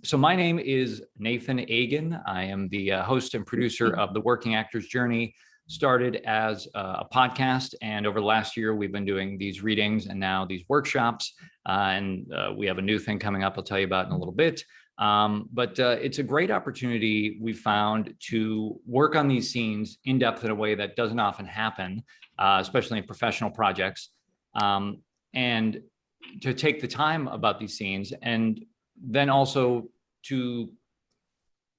So my name is Nathan Agan. I am the host and producer of The Working Actor's Journey. Started as a podcast, and over the last year, we've been doing these readings and now these workshops. And we have a new thing coming up I'll tell you about in a little bit. But it's a great opportunity we found to work on these scenes in depth in a way that doesn't often happen, especially in professional projects. And to take the time about these scenes, and then also to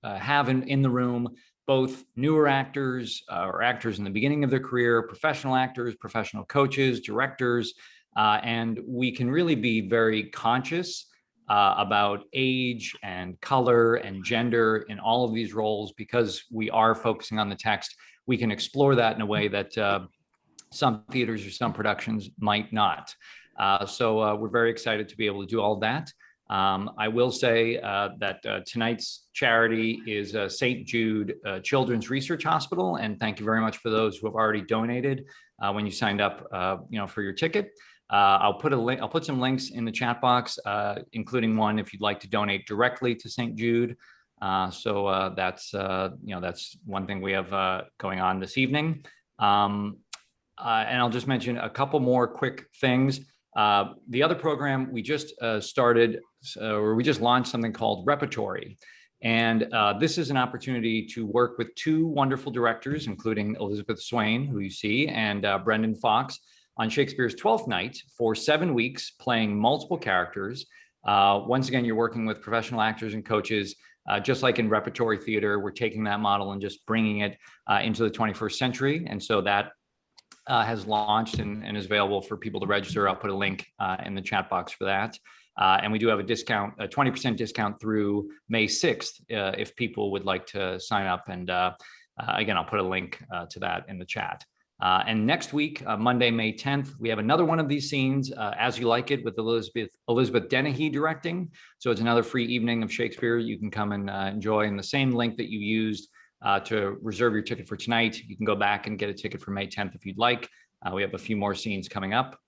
have in the room both newer actors or actors in the beginning of their career, professional actors, professional coaches, directors, and we can really be very conscious about age and color and gender in all of these roles. Because we are focusing on the text, we can explore that in a way that some theaters or some productions might not. So we're very excited to be able to do all that. I will say that tonight's charity is St. Jude Children's Research Hospital, and thank you very much for those who have already donated when you signed up, for your ticket. I'll put some links in the chat box, including one if you'd like to donate directly to St. Jude. So that's one thing we have going on this evening. And I'll just mention a couple more quick things. The other program we just started, or we just launched something called Rappaport. And this is an opportunity to work with two wonderful directors, including Elizabeth Swain, who you see, and Brendan Fox, on Shakespeare's 12th Night for 7 weeks, playing multiple characters. Once again, you're working with professional actors and coaches. Just like in repertory theater, we're taking that model and just bringing it into the 21st century. And so that has launched and is available for people to register. I'll put a link in the chat box for that. And we do have a discount, a 20% discount through May 6th, if people would like to sign up. And again, I'll put a link to that in the chat. And next week, Monday, May 10th, we have another one of these scenes, As You Like It, with Elizabeth Dennehy directing. So it's another free evening of Shakespeare you can come and enjoy. And the same link that you used to reserve your ticket for tonight, you can go back and get a ticket for May 10th if you'd like. We have a few more scenes coming up.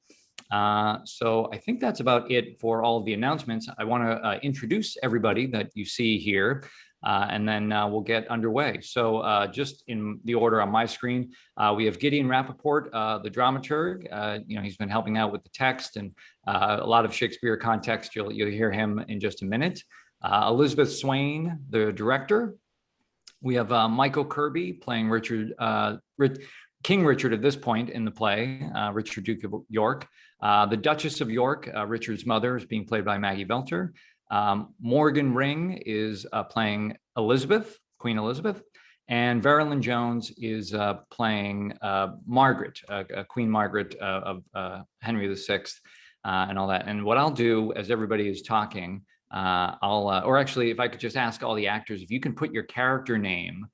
So I think that's about it for all of the announcements. I want to introduce everybody that you see here, and then we'll get underway. So just in the order on my screen, we have Gideon Rappaport, the dramaturg. He's been helping out with the text and a lot of Shakespeare context. You'll hear him in just a minute. Elizabeth Swain, the director. We have Michael Kirby playing King Richard at this point in the play, Richard, Duke of York. The Duchess of York, Richard's mother, is being played by Maggi, Veltre. Morgan Ring is playing Elizabeth, Queen Elizabeth. And Veralyn Jones is playing Margaret, Queen Margaret of Henry VI, and all that. And what I'll do as everybody is talking, or actually, if I could just ask all the actors, if you can put your character name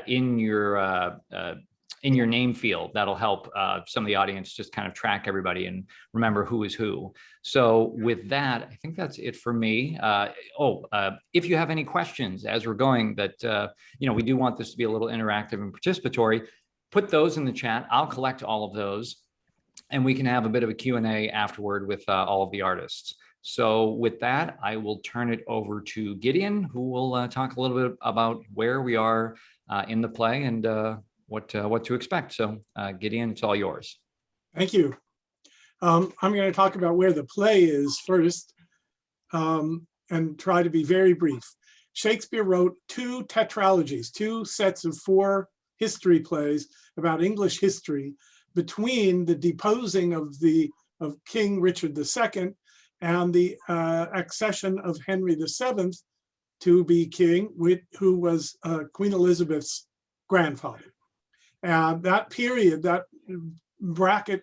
in your name field, that'll help some of the audience just kind of track everybody and remember who is who. So with that, I think that's it for me. If you have any questions as we're going, that we do want this to be a little interactive and participatory, put those in the chat. I'll collect all of those, and we can have a bit of a Q&A afterward with all of the artists. So with that, I will turn it over to Gideon, who will talk a little bit about where we are in the play and what to expect. So Gideon, it's all yours. Thank you. I'm going to talk about where the play is first, and try to be very brief. Shakespeare wrote two tetralogies, two sets of 4 history plays about English history between the deposing of King Richard II and the accession of Henry VII to be king, who was Queen Elizabeth's grandfather. And that period, that bracketed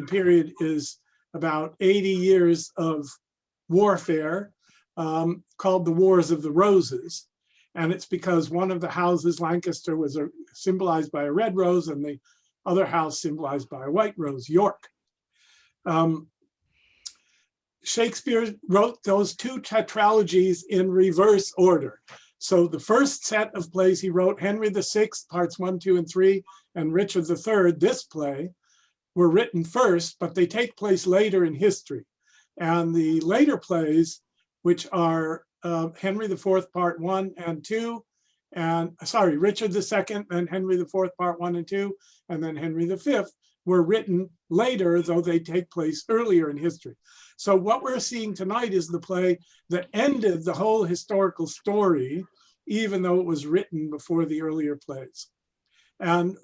period, is about 80 years of warfare, called the Wars of the Roses. And it's because one of the houses, Lancaster, was symbolized by a red rose, and the other house symbolized by a white rose, York. Shakespeare wrote those two tetralogies in reverse order. So the first set of plays he wrote, Henry VI, parts 1, 2, and 3, and Richard III, this play, were written first, but they take place later in history. And the later plays, which are Henry IV, Part 1 and 2, and sorry, Richard II, and Henry IV, Part 1 and 2, and then Henry V were written later, though they take place earlier in history. So what we're seeing tonight is the play that ended the whole historical story, even though it was written before the earlier plays. And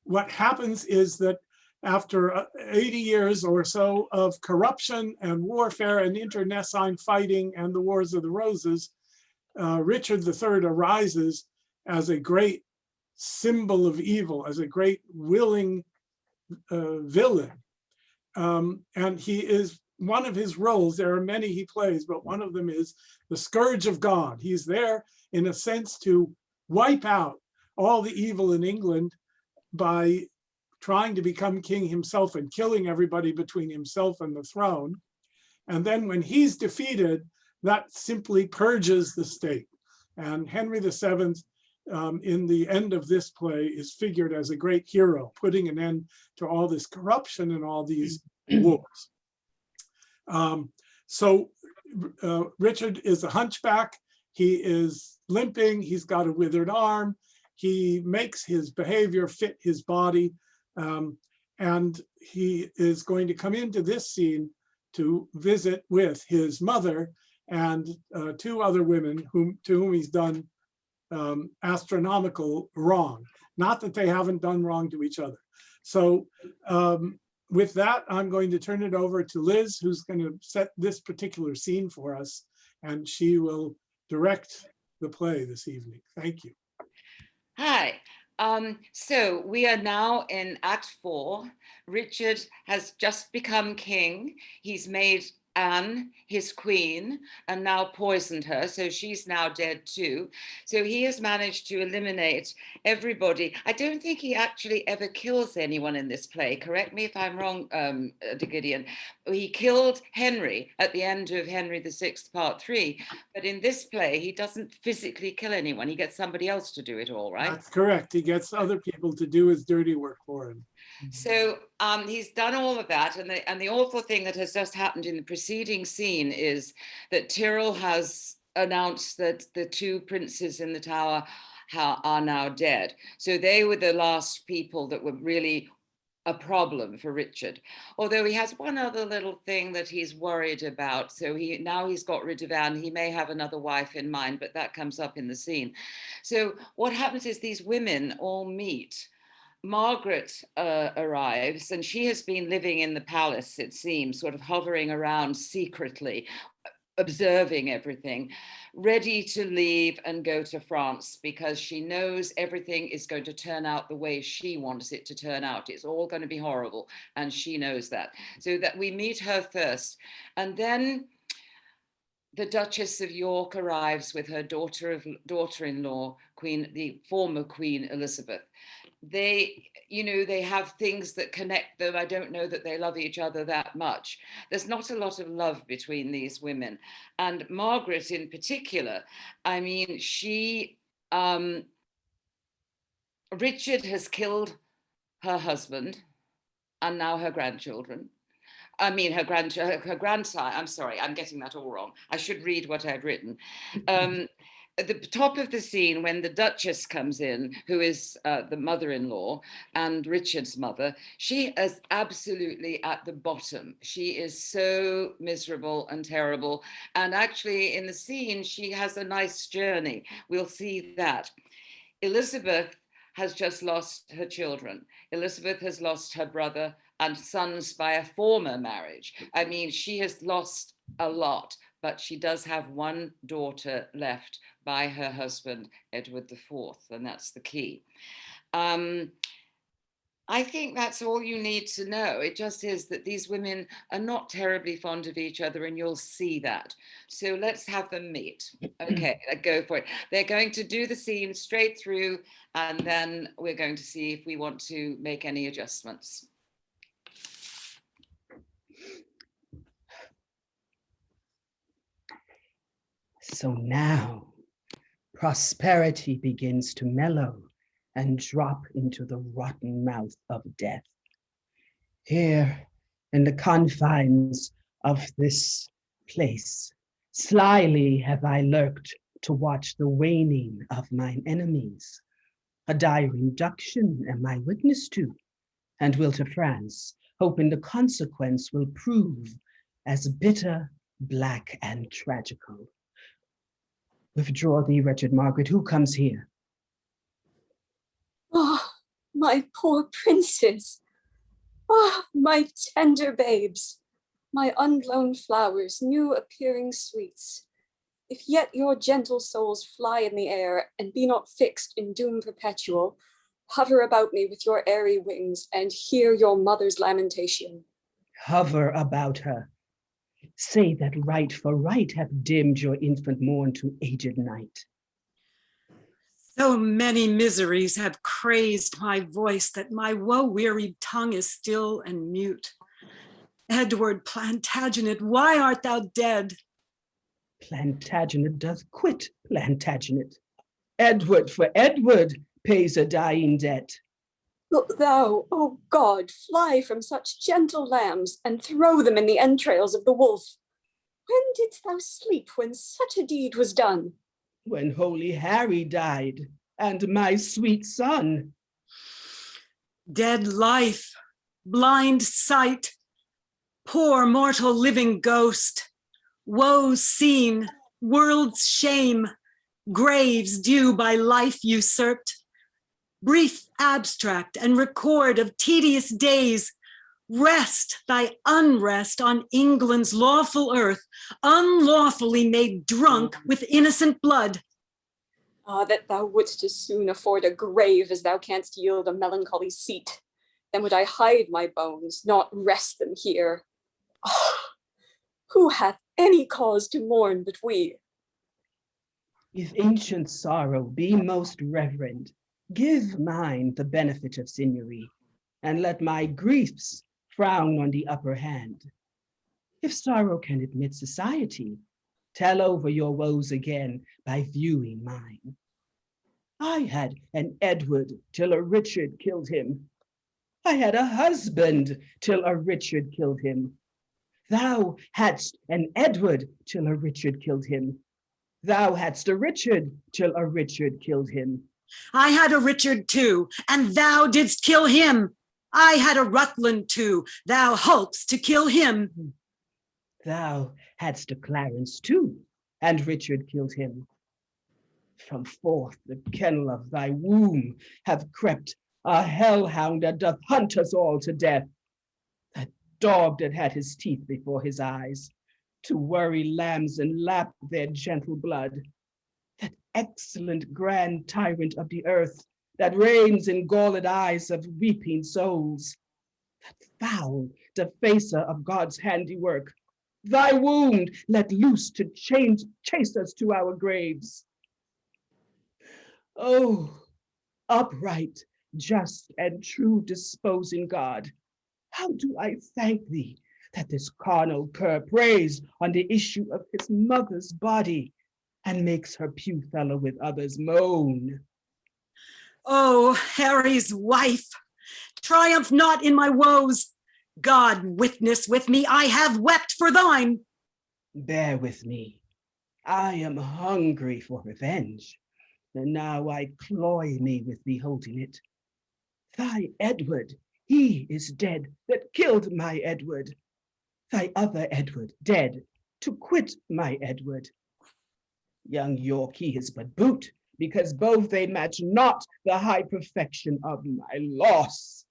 what happens is that after 80 years or so of corruption and warfare and internecine fighting and the Wars of the Roses, Richard III arises as a great symbol of evil, as a great willing villain. And he is, one of his roles, there are many he plays, but one of them is the scourge of God. He's there in a sense to wipe out all the evil in England by trying to become king himself and killing everybody between himself and the throne. And then when he's defeated, that simply purges the state. And Henry VII, in the end of this play, is figured as a great hero, putting an end to all this corruption and all these wars. So Richard is a hunchback. He is limping. He's got a withered arm. He makes his behavior fit his body. And he is going to come into this scene to visit with his mother and two other women to whom he's done astronomical wrong. Not that they haven't done wrong to each other. So with that, I'm going to turn it over to Liz, who's going to set this particular scene for us, and she will direct the play this evening. Thank you. Hi. So we are now in Act 4. Richard has just become king. He's made Anne his queen and now poisoned her, so she's now dead too. So he has managed to eliminate everybody. I don't think he actually ever kills anyone in this play. Correct me if I'm wrong, Gideon. He killed Henry at the end of Henry VI, Part 3. But in this play, he doesn't physically kill anyone. He gets somebody else to do it all, right? That's correct. He gets other people to do his dirty work for him. So he's done all of that. And the awful thing that has just happened in the preceding scene is that Tyrrell has announced that the two princes in the tower are now dead. So they were the last people that were really a problem for Richard, although he has one other little thing that he's worried about. So now he's got rid of Anne. He may have another wife in mind, but that comes up in the scene. So what happens is these women all meet. Margaret arrives, and she has been living in the palace, it seems, sort of hovering around secretly, observing everything, ready to leave and go to France because she knows everything is going to turn out the way she wants it to turn out. It's all going to be horrible, and she knows that. So that we meet her first, and then the Duchess of York arrives with her daughter-in-law, the former Queen Elizabeth. They have things that connect them. I don't know that they love each other that much. There's not a lot of love between these women. And Margaret in particular, I mean, Richard has killed her husband and now her grandchildren. I mean, her grandsire, I'm sorry, I'm getting that all wrong. I should read what I've written. At the top of the scene, when the Duchess comes in, who is the mother-in-law and Richard's mother, she is absolutely at the bottom. She is so miserable and terrible. And actually in the scene, she has a nice journey. We'll see that. Elizabeth has just lost her children. Elizabeth has lost her brother and sons by a former marriage. I mean, she has lost a lot, but she does have one daughter left by her husband, Edward IV, and that's the key. I think that's all you need to know. It just is that these women are not terribly fond of each other, and you'll see that. So let's have them meet. Okay, go for it. They're going to do the scene straight through, and then we're going to see if we want to make any adjustments. So now prosperity begins to mellow and drop into the rotten mouth of death. Here in the confines of this place Slyly have I lurked to watch the waning of mine enemies. A dire induction am I witness to, and will to France, hoping the consequence will prove as bitter, black, and tragical. Withdraw thee, wretched Margaret, who comes here? Ah, my poor princes. Ah, my tender babes, my unblown flowers, new appearing sweets. If yet your gentle souls fly in the air and be not fixed in doom perpetual, hover about me with your airy wings and hear your mother's lamentation. Hover about her. Say that right for right hath dimmed your infant morn to aged night. So many miseries have crazed my voice that my woe-wearied tongue is still and mute. Edward Plantagenet, why art thou dead? Plantagenet doth quit Plantagenet. Edward for Edward pays a dying debt. Wilt thou, O God, fly from such gentle lambs and throw them in the entrails of the wolf? When didst thou sleep when such a deed was done? When holy Harry died, and my sweet son. Dead life, blind sight, poor mortal living ghost, woes seen, world's shame, graves due by life usurped, brief abstract and record of tedious days, rest thy unrest on England's lawful earth, unlawfully made drunk with innocent blood. Ah, that thou wouldst as soon afford a grave as thou canst yield a melancholy seat. Then would I hide my bones, not rest them here. Oh, who hath any cause to mourn but we? If ancient sorrow be most reverend, give mine the benefit of signory, and let my griefs frown on the upper hand. If sorrow can admit society, tell over your woes again by viewing mine. I had an Edward till a Richard killed him. I had a husband till a Richard killed him. Thou hadst an Edward till a Richard killed him. Thou hadst a Richard till a Richard killed him. I had a Richard too, and thou didst kill him. I had a Rutland too, thou helpst to kill him. Thou hadst a Clarence too, and Richard killed him. From forth the kennel of thy womb have crept a hellhound that doth hunt us all to death. That dog that had his teeth before his eyes, to worry lambs and lap their gentle blood. That excellent grand tyrant of the earth, that reigns in galled eyes of weeping souls. That foul defacer of God's handiwork, thy wound let loose to chase us to our graves. Oh, upright, just, and true disposing God, how do I thank thee that this carnal cur preys on the issue of his mother's body and makes her pew fellow with others moan. Oh, Harry's wife, triumph not in my woes. God witness with me, I have wept for thine. Bear with me. I am hungry for revenge, and now I cloy me with beholding it. Thy Edward, he is dead that killed my Edward. Thy other Edward dead to quit my Edward. Young York, he is but boot, because both they match not the high perfection of my loss.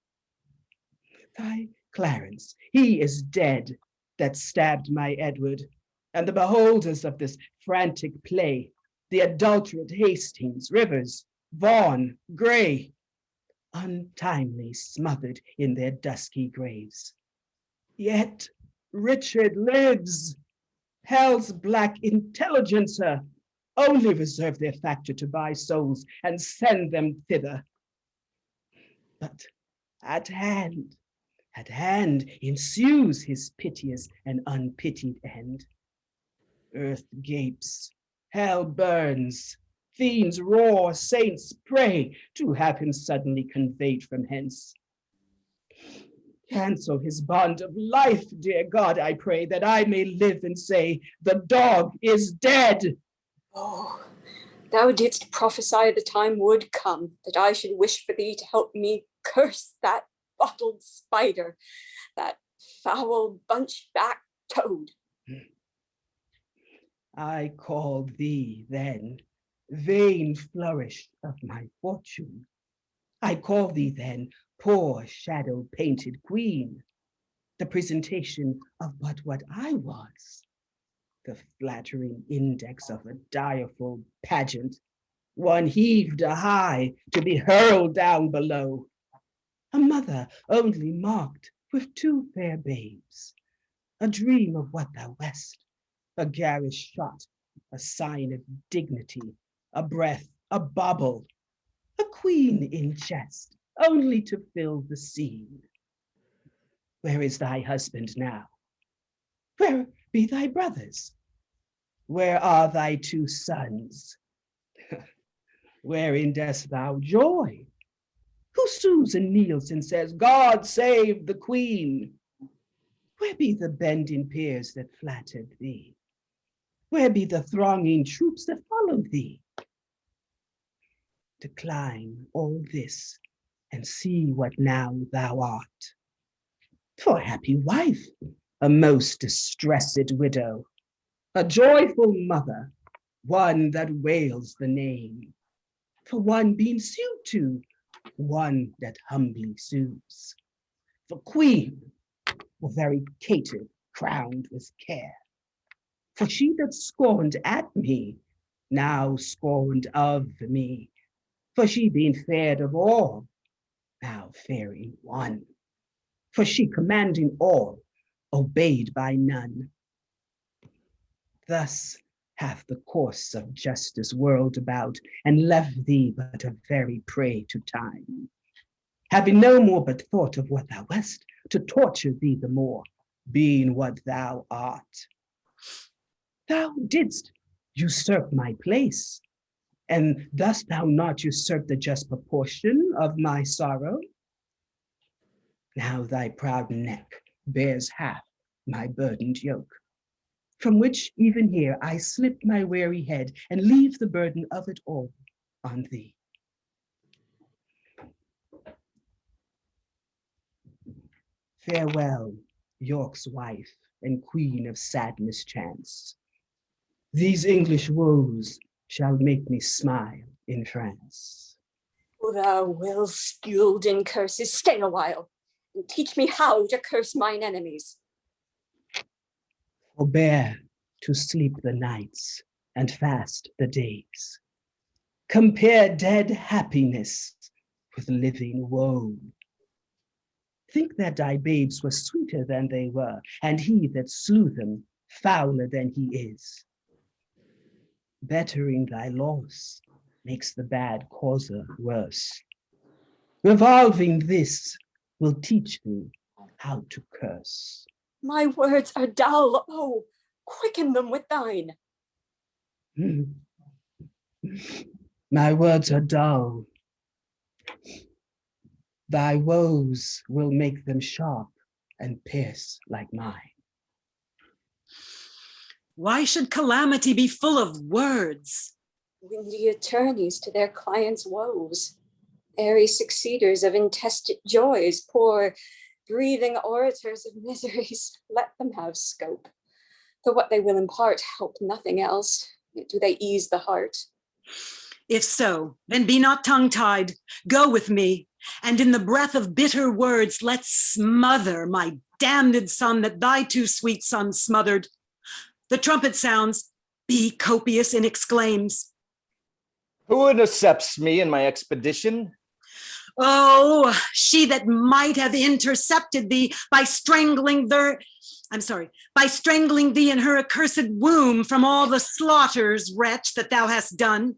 Thy Clarence, he is dead that stabbed my Edward, and the beholders of this frantic play, the adulterate Hastings, Rivers, Vaughan, Grey, untimely smothered in their dusky graves. Yet Richard lives. Hell's black intelligencer only reserve their factor to buy souls and send them thither. But at hand ensues his piteous and unpitied end. Earth gapes, hell burns, fiends roar, saints pray to have him suddenly conveyed from hence. Cancel his bond of life, dear God, I pray, that I may live and say, the dog is dead. Oh, thou didst prophesy the time would come that I should wish for thee to help me curse that bottled spider, that foul bunchback toad. I called thee then, vain flourish of my fortune. I call thee then, poor shadow-painted queen, the presentation of but what I was, the flattering index of a direful pageant, one heaved high to be hurled down below, a mother only marked with two fair babes, a dream of what thou west, a garish shot, a sign of dignity, a breath, a bauble, a queen in jest, only to fill the scene. Where is thy husband now? Where be thy brothers? Where are thy two sons? Wherein dost thou joy? Who sues and kneels and says, God save the queen? Where be the bending peers that flattered thee? Where be the thronging troops that followed thee? Decline all this and see what now thou art. For a happy wife, a most distressed widow, a joyful mother, one that wails the name, for one being sued to, one that humbly sues. For queen, a very caitiff crowned with care, for she that scorned at me, now scorned of me, for she being feared of all, now fearing one, for she commanding all, obeyed by none. Thus hath the course of justice whirled about, and left thee but a very prey to time, having no more but thought of what thou wast, to torture thee the more, being what thou art. Thou didst usurp my place, and dost thou not usurp the just proportion of my sorrow? Now thy proud neck bears half my burdened yoke, from which even here I slip my weary head and leave the burden of it all on thee. Farewell, York's wife and queen of sadness chance. These English woes shall make me smile in France. O thou well-schooled in curses, stay a while, and teach me how to curse mine enemies. Forbear to sleep the nights and fast the days. Compare dead happiness with living woe. Think that thy babes were sweeter than they were, and he that slew them fouler than he is. Bettering thy loss makes the bad causer worse. Revolving this will teach thee how to curse. My words are dull, oh, quicken them with thine. My words are dull. Thy woes will make them sharp and pierce like mine. Why should calamity be full of words? Windy attorneys to their clients' woes, airy succeeders of intestate joys, poor breathing orators of miseries, let them have scope. Though what they will impart help nothing else, yet do they ease the heart. If so, then be not tongue-tied. Go with me, and in the breath of bitter words, let's smother my damned son that thy two sweet sons smothered. The trumpet sounds, be copious in exclaims. Who intercepts me in my expedition? Oh, she that might have intercepted thee by strangling by strangling thee in her accursed womb from all the slaughters, wretch, that thou hast done.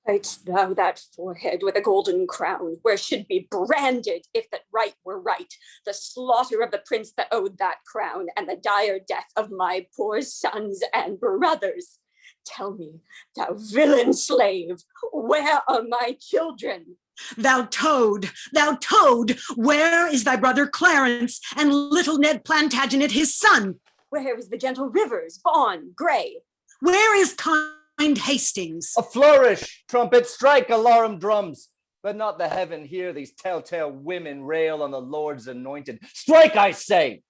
Hid'st thou that forehead with a golden crown, where should be branded, if that right were right, the slaughter of the prince that owed that crown, and the dire death of my poor sons and brothers? Tell me, thou villain slave, where are my children? Thou toad, where is thy brother Clarence and little Ned Plantagenet, his son? Where is the gentle Rivers, Vaughan, Grey? Where is kind Hastings? A flourish, trumpet, strike alarum drums. Let not the heaven hear these telltale women rail on the Lord's anointed. Strike, I say!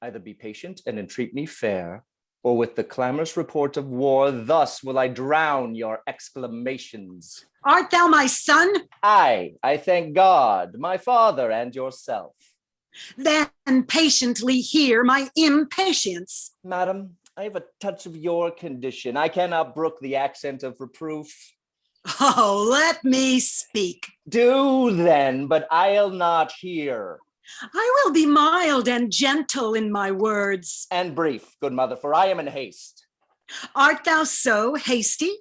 Either be patient and entreat me fair, or with the clamorous report of war, thus will I drown your exclamations. Art thou my son? I thank God, my father, and yourself. Then patiently hear my impatience. Madam, I have a touch of your condition. I cannot brook the accent of reproof. Oh, let me speak. Do then, but I'll not hear. I will be mild and gentle in my words. And brief, good mother, for I am in haste. Art thou so hasty?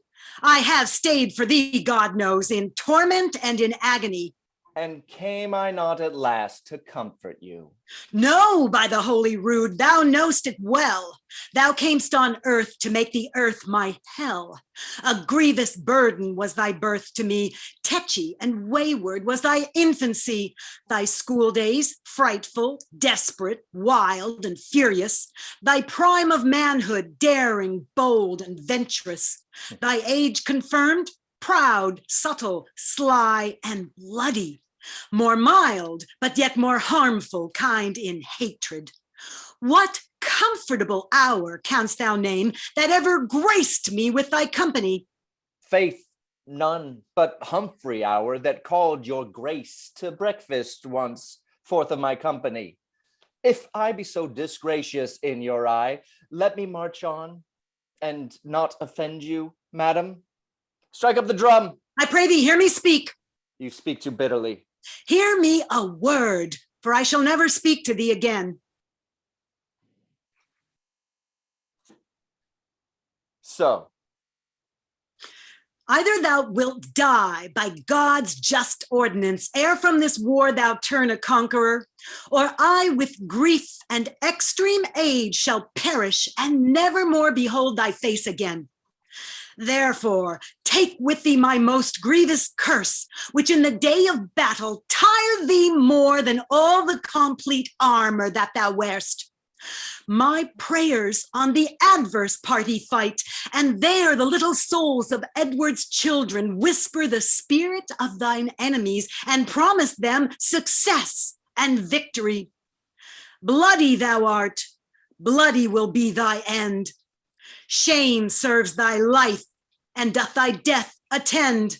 I have stayed for thee, God knows, in torment and in agony. And came I not at last to comfort you? No, by the holy rood, thou know'st it well. Thou camest on earth to make the earth my hell. A grievous burden was thy birth to me. Tetchy and wayward was thy infancy. Thy school days, frightful, desperate, wild, and furious. Thy prime of manhood, daring, bold, and venturous. Thy age confirmed, proud, subtle, sly, and bloody. More mild, but yet more harmful, kind in hatred. What comfortable hour canst thou name that ever graced me with thy company? Faith, none but Humphrey hour that called your grace to breakfast once forth of my company. If I be so disgracious in your eye, let me march on and not offend you, madam. Strike up the drum. I pray thee, hear me speak. You speak too bitterly. Hear me a word, for I shall never speak to thee again. So, either thou wilt die by God's just ordinance, ere from this war thou turn a conqueror, or I with grief and extreme age shall perish and never more behold thy face again. Therefore, take with thee my most grievous curse, which in the day of battle tire thee more than all the complete armor that thou wearest. My prayers on the adverse party fight, and there the little souls of Edward's children whisper the spirit of thine enemies and promise them success and victory. Bloody thou art, bloody will be thy end. Shame serves thy life, and doth thy death attend.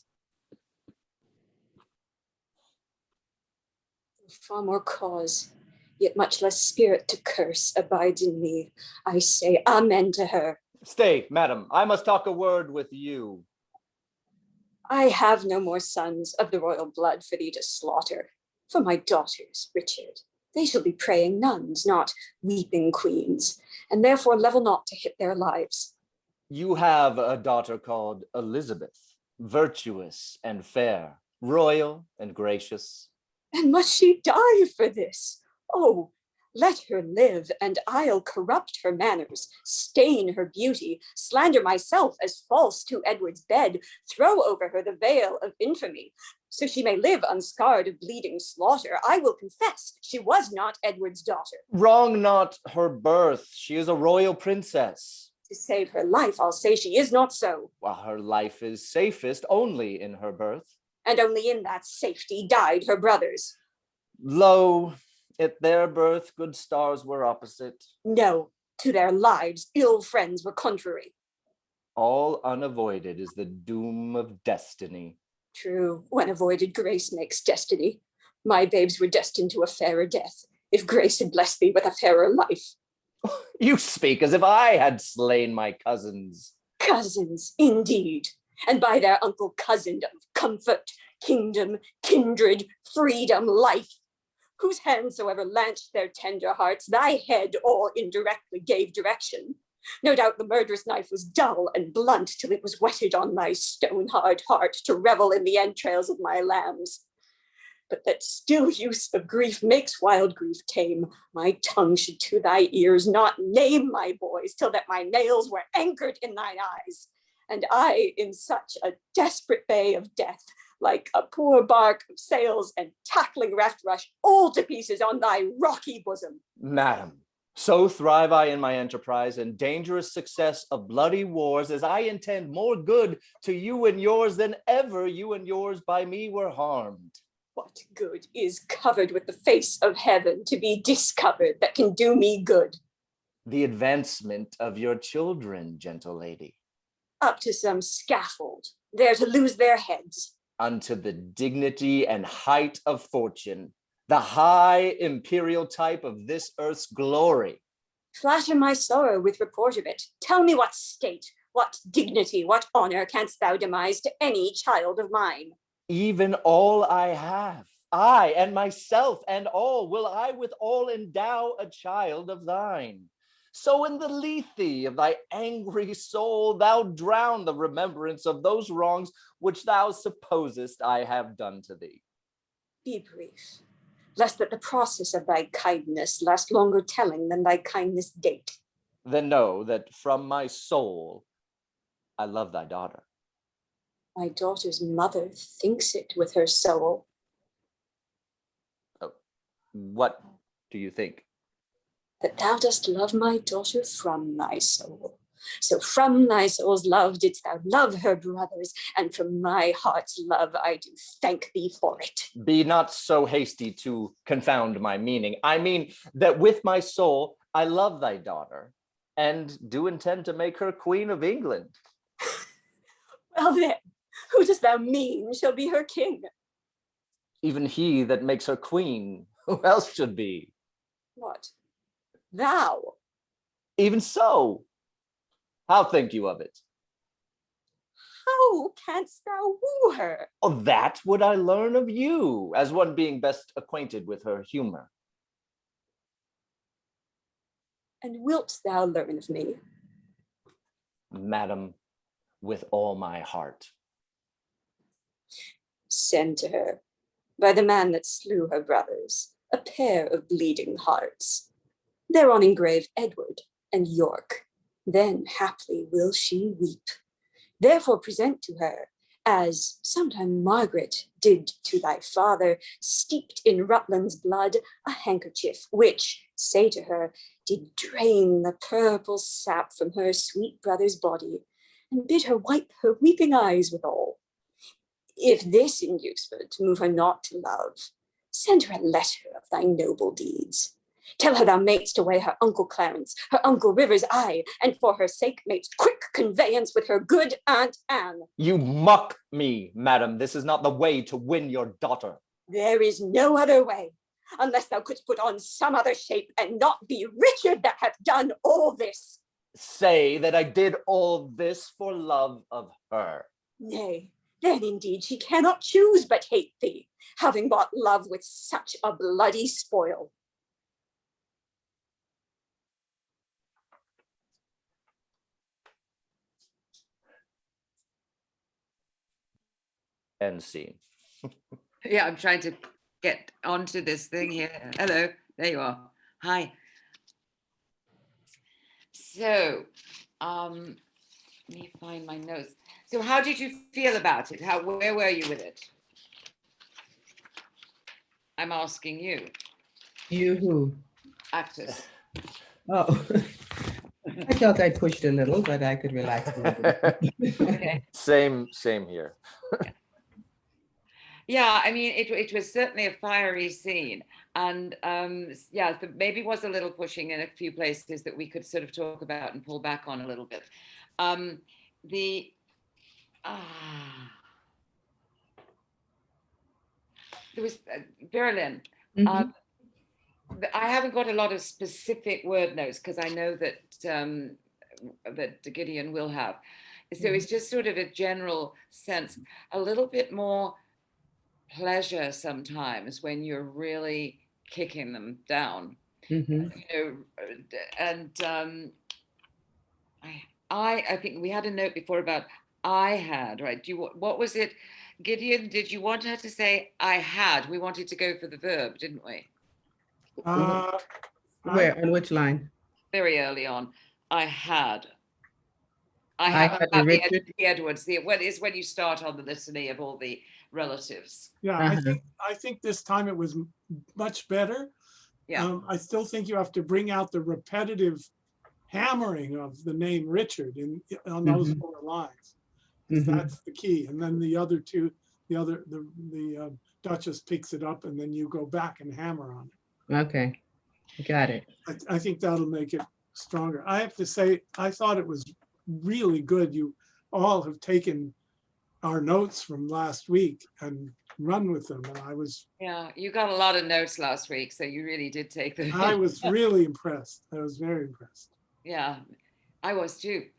Far more cause, yet much less spirit to curse abides in me. I say amen to her. stay, madam, I must talk a word with you. I have no more sons of the royal blood for thee to slaughter. For my daughters, Richard, they shall be praying nuns, not weeping queens, and therefore level not to hit their lives. You have a daughter called Elizabeth, virtuous and fair, royal and gracious. And must she die for this? Oh, let her live, and I'll corrupt her manners, stain her beauty, slander myself as false to Edward's bed, throw over her the veil of infamy, so she may live unscarred of bleeding slaughter. I will confess she was not Edward's daughter. Wrong not her birth, she is a royal princess. To save her life, I'll say she is not so. While her life is safest only in her birth. And only in that safety died her brothers. Lo, at their birth good stars were opposite. No, to their lives ill friends were contrary. All unavoided is the doom of destiny. True, when avoided grace makes destiny. My babes were destined to a fairer death, if grace had blessed thee with a fairer life. You speak as if I had slain my cousins. Cousins, indeed, and by their uncle cousined of comfort, kingdom, kindred, freedom, life. Whose hands soever lanced their tender hearts, thy head all indirectly gave direction. No doubt the murderous knife was dull and blunt till it was whetted on thy stone-hard heart to revel in the entrails of my lambs. But that still use of grief makes wild grief tame. My tongue should to thy ears not name my boys till that my nails were anchored in thine eyes. And I, in such a desperate bay of death, like a poor bark of sails and tackling raft rush all to pieces on thy rocky bosom. Madam, so thrive I in my enterprise and dangerous success of bloody wars, as I intend more good to you and yours than ever you and yours by me were harmed. What good is covered with the face of heaven to be discovered that can do me good? The advancement of your children, gentle lady. Up to some scaffold, there to lose their heads. Unto the dignity and height of fortune, the high imperial type of this earth's glory. Flatter my sorrow with report of it. Tell me what state, what dignity, what honor canst thou demise to any child of mine? Even all I have, I and myself and all, will I with all endow a child of thine. So in the lethe of thy angry soul, thou drown the remembrance of those wrongs which thou supposest I have done to thee. Be brief, lest that the process of thy kindness last longer telling than thy kindness date. Then know that from my soul, I love thy daughter. My daughter's mother thinks it with her soul. Oh, what do you think? That thou dost love my daughter from thy soul. So from thy soul's love didst thou love her brothers, and from my heart's love I do thank thee for it. Be not so hasty to confound my meaning. I mean that with my soul I love thy daughter, and do intend to make her Queen of England. Well then, who dost thou mean shall be her king? Even he that makes her queen, who else should be? What? Thou? Even so. How think you of it? How canst thou woo her? Oh, that would I learn of you, as one being best acquainted with her humor. And wilt thou learn of me? Madam, with all my heart. Send to her, by the man that slew her brothers, a pair of bleeding hearts. Thereon engrave Edward and York. Then haply will she weep. Therefore present to her, as sometime Margaret did to thy father, steeped in Rutland's blood, a handkerchief, which, say to her, did drain the purple sap from her sweet brother's body, and bid her wipe her weeping eyes withal. If this inducement move her not to love, send her a letter of thy noble deeds. Tell her thou makest to weigh her uncle Clarence, her uncle Rivers, aye, and for her sake makest quick conveyance with her good Aunt Anne. You mock me, madam. This is not the way to win your daughter. There is no other way, unless thou couldst put on some other shape and not be Richard that hath done all this. Say that I did all this for love of her. Nay, then indeed she cannot choose but hate thee, having bought love with such a bloody spoil. End scene. Yeah, I'm trying to get onto this thing here. Hello, there you are. Hi. So, let me find my notes. So how did you feel about it? Where were you with it? I'm asking you, You who? actors. Oh, I felt I pushed a little, but I could relax a little bit. Okay. Same here. Yeah, I mean, it was certainly a fiery scene. And yeah, maybe was a little pushing in a few places that we could sort of talk about and pull back on a little bit. There was Veralyn. Mhm. I haven't got a lot of specific word notes because I know that that Gideon will have. So it's just sort of a general sense, a little bit more pleasure sometimes when you're really kicking them down. Mhm. You know, and I think we had a note before about I had, right? What was it, Gideon? Did you want her to say I had? We wanted to go for the verb, didn't we? Where, on which line? Very early on, I had. I I have had about the Richard. Edwards. What is when you start on the litany of all the relatives. Yeah, Uh-huh. I think this time it was much better. Yeah. I still think you have to bring out the repetitive hammering of the name Richard on those Mhm. 4 lines. 'Cause Mhm. that's the key. And then the other two, the Duchess picks it up and then you go back and hammer on it. Okay, got it. I think that'll make it stronger. I have to say, I thought it was really good. You all have taken our notes from last week and run with them. And Yeah, you got a lot of notes last week, so you really did take them. I was really impressed. I was very impressed. Yeah, I was too.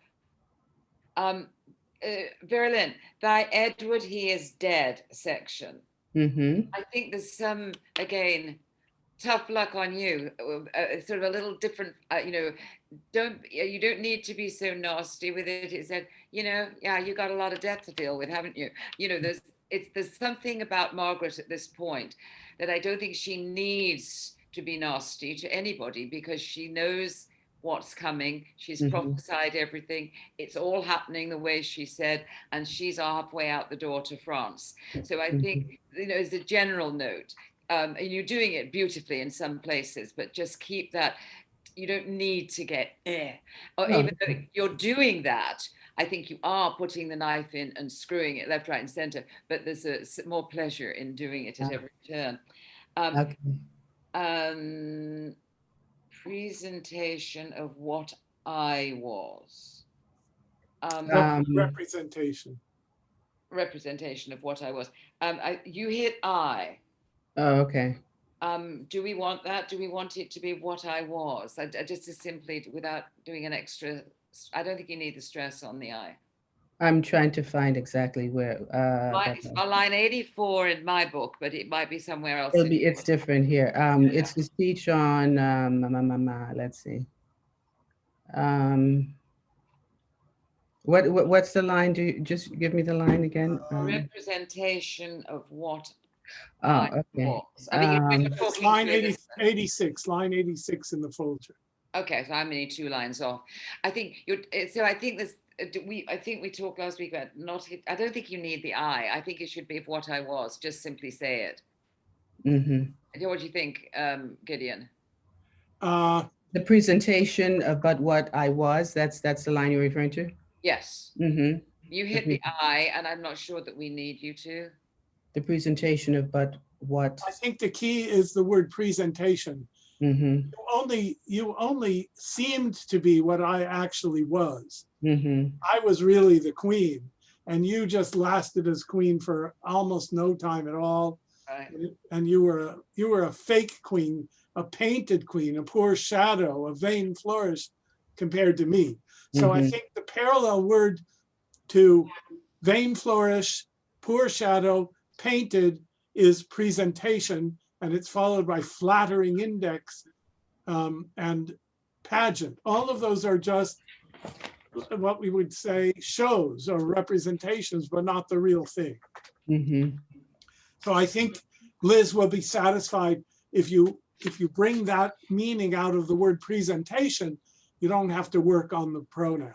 Veralyn, thy Edward, he is dead section. Mm-hmm. I think there's some, again, tough luck on you, sort of a little different, you don't need to be so nasty with it. It said, yeah, you got a lot of death to deal with, haven't you? There's something about Margaret at this point that I don't think she needs to be nasty to anybody, because she knows what's coming. She's prophesied everything. It's all happening the way she said, and she's halfway out the door to France. So I think, as a general note, and you're doing it beautifully in some places, but just keep that. You don't need to get or Oh, even though you're doing that, I think you are putting the knife in and screwing it left, right, and center. But there's more pleasure in doing it at every turn. Okay. Presentation of what I was. Representation. Representation of what I was. You hit I. Oh, okay. Do we want that? Do we want it to be what I was? I just as simply, without doing an extra, I don't think you need the stress on the I. I'm trying to find exactly where. It's on line 84 in my book, but it might be somewhere else. It's different here. It's the speech on. Let's see. What's the line? Do you just give me the line again? Representation of what Oh, I okay. was. I mean, you're It's talking line through 80, this. 86, line 86 in the folder. Okay, so I'm only 2 lines off. I think you're. So I think this. I think we talked last week about not. I don't think you need the I. I think it should be of what I was. Just simply say it. What do you think, Gideon? The presentation of but what I was. That's the line you're referring to. Yes. You hit the I, and I'm not sure that we need you to. The presentation of but what. I think the key is the word presentation. You only seemed to be what I actually was. I was really the queen, and you just lasted as queen for almost no time at all. Right. And you were a fake queen, a painted queen, a poor shadow, a vain flourish compared to me. So I think the parallel word to vain flourish, poor shadow, painted is presentation, and it's followed by flattering index and pageant. All of those are just what we would say shows or representations, but not the real thing. So I think Liz will be satisfied if you bring that meaning out of the word presentation. You don't have to work on the pronoun.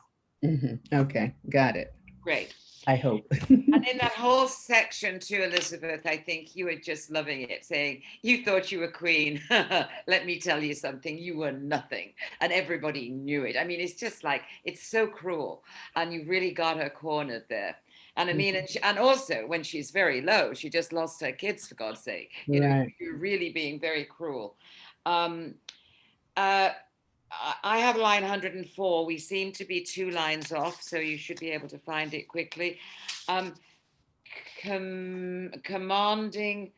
Okay, got it. Great. I hope. And in that whole section to Elizabeth, I think you were just loving it, saying, you thought you were queen. Let me tell you something, you were nothing. And everybody knew it. I mean, it's just like, it's so cruel. And you really got her cornered there. And I mean, and also when she's very low, she just lost her kids, for God's sake. You're really being very cruel. I have line 104. We seem to be 2 lines off, so you should be able to find it quickly. Commanding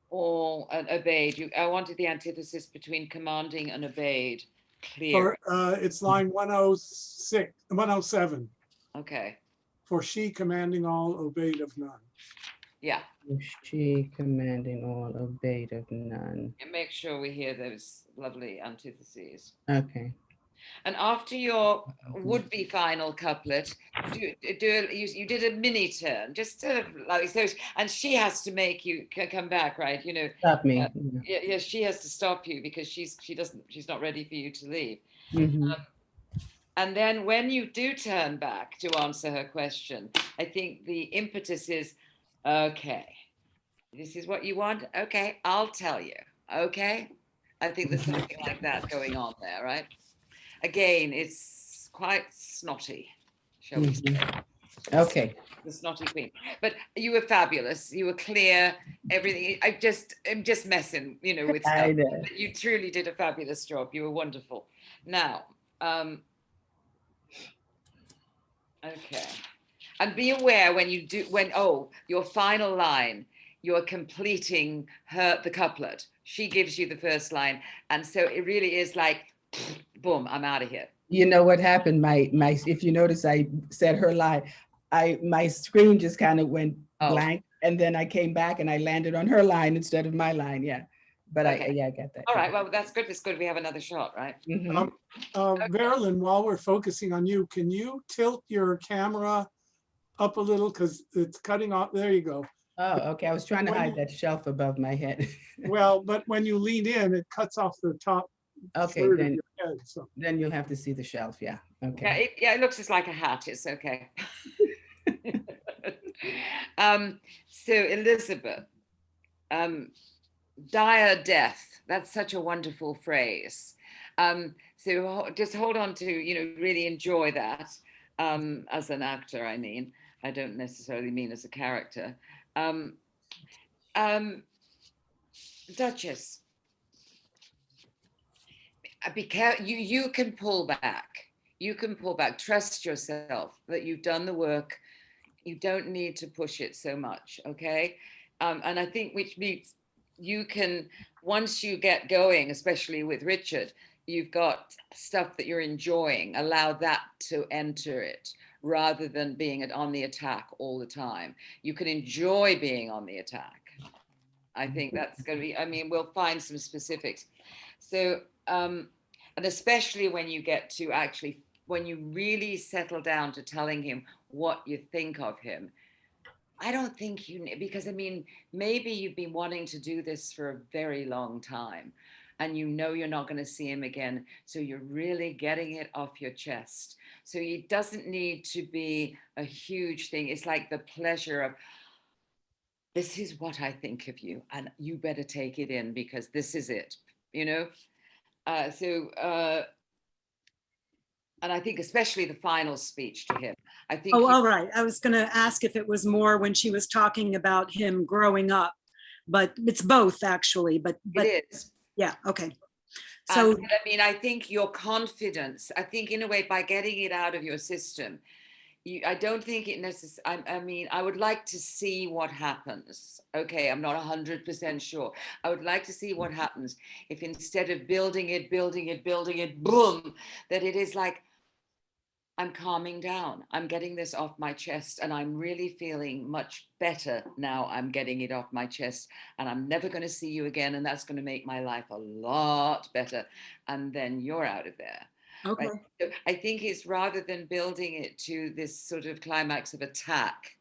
or obeyed. I wanted the antithesis between commanding and obeyed. Clear. Or it's line 106, 107. Okay. For she commanding all, obeyed of none. Yeah. She commanding all, obeyed of none. And make sure we hear those lovely antitheses. Okay. And after your would-be final couplet, you did a mini turn, just sort of like so, and she has to make you come back, right? Stop me. Yeah, she has to stop you because she's not ready for you to leave. And then when you do turn back to answer her question, I think the impetus is, okay, this is what you want. Okay, I'll tell you. Okay. I think there's something like that going on there, right? Again, it's quite snotty, shall we say. Okay. The snotty queen. But you were fabulous. You were clear, everything. I'm just messing, with I stuff. know. But you truly did a fabulous job. You were wonderful. Now, okay. And be aware when your final line, you're completing the couplet. She gives you the first line. And so it really is like, boom, I'm out of here. You know what happened? My if you notice, I said her line. My screen just kind of went blank, and then I came back and I landed on her line instead of my line. Yeah, but Okay. I got that. All right, well, that's good. It's good we have another shot, right? Mhm. Veralyn, while we're focusing on you, can you tilt your camera up a little because it's cutting off? There you go. Oh, okay. I was trying to When hide you- that shelf above my head. Well, but when you lean in, it cuts off the top Okay, third of then your head. So then you'll have to see the shelf. Yeah. Okay. Yeah, it looks just like a hat. It's okay. So Elizabeth, dire death. That's such a wonderful phrase. So just hold on to, really enjoy that as an actor. I mean, I don't necessarily mean as a character. Duchess, be careful. You can pull back. You can pull back. Trust yourself that you've done the work. You don't need to push it so much, okay? And I think which means you can, once you get going, especially with Richard, you've got stuff that you're enjoying, allow that to enter it rather than being on the attack all the time. You can enjoy being on the attack. I think that's going to be, I mean, we'll find some specifics. So, and especially when you get to actually, when you really settle down to telling him what you think of him, I don't think because I mean, maybe you've been wanting to do this for a very long time and you're not going to see him again. So you're really getting it off your chest. So it doesn't need to be a huge thing. It's like the pleasure of, this is what I think of you and you better take it in because this is it, and I think especially the final speech to him. I think. Oh, all right. I was going to ask if it was more when she was talking about him growing up, but it's both actually. But it is. Yeah. Okay. So I mean, I think your confidence. I think in a way by getting it out of your system, I don't think it necessarily. I mean, I would like to see what happens. Okay, I'm not 100% sure. I would like to see what happens if instead of building it, boom, that it is like, I'm calming down. I'm getting this off my chest and I'm really feeling much better now. I'm getting it off my chest and I'm never going to see you again. And that's going to make my life a lot better. And then you're out of there. okay. Right? So I think it's rather than building it to this sort of climax of attack,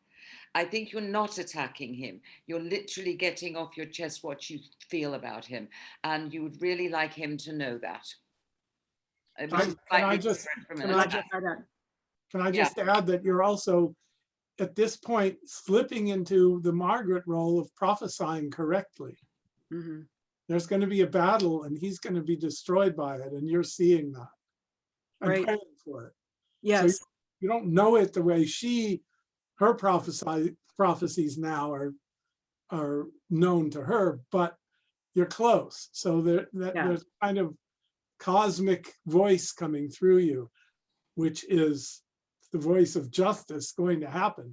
I think you're not attacking him. You're literally getting off your chest what you feel about him. And you would really like him to know that. Can I just add that you're also at this point slipping into the Margaret role of prophesying correctly. Mm-hmm. There's going to be a battle and he's going to be destroyed by it and you're seeing that and Right. praying for it. Yes. So you don't know it the way her prophecies now are known to her, but you're close. So there's kind of cosmic voice coming through you, which is the voice of justice going to happen.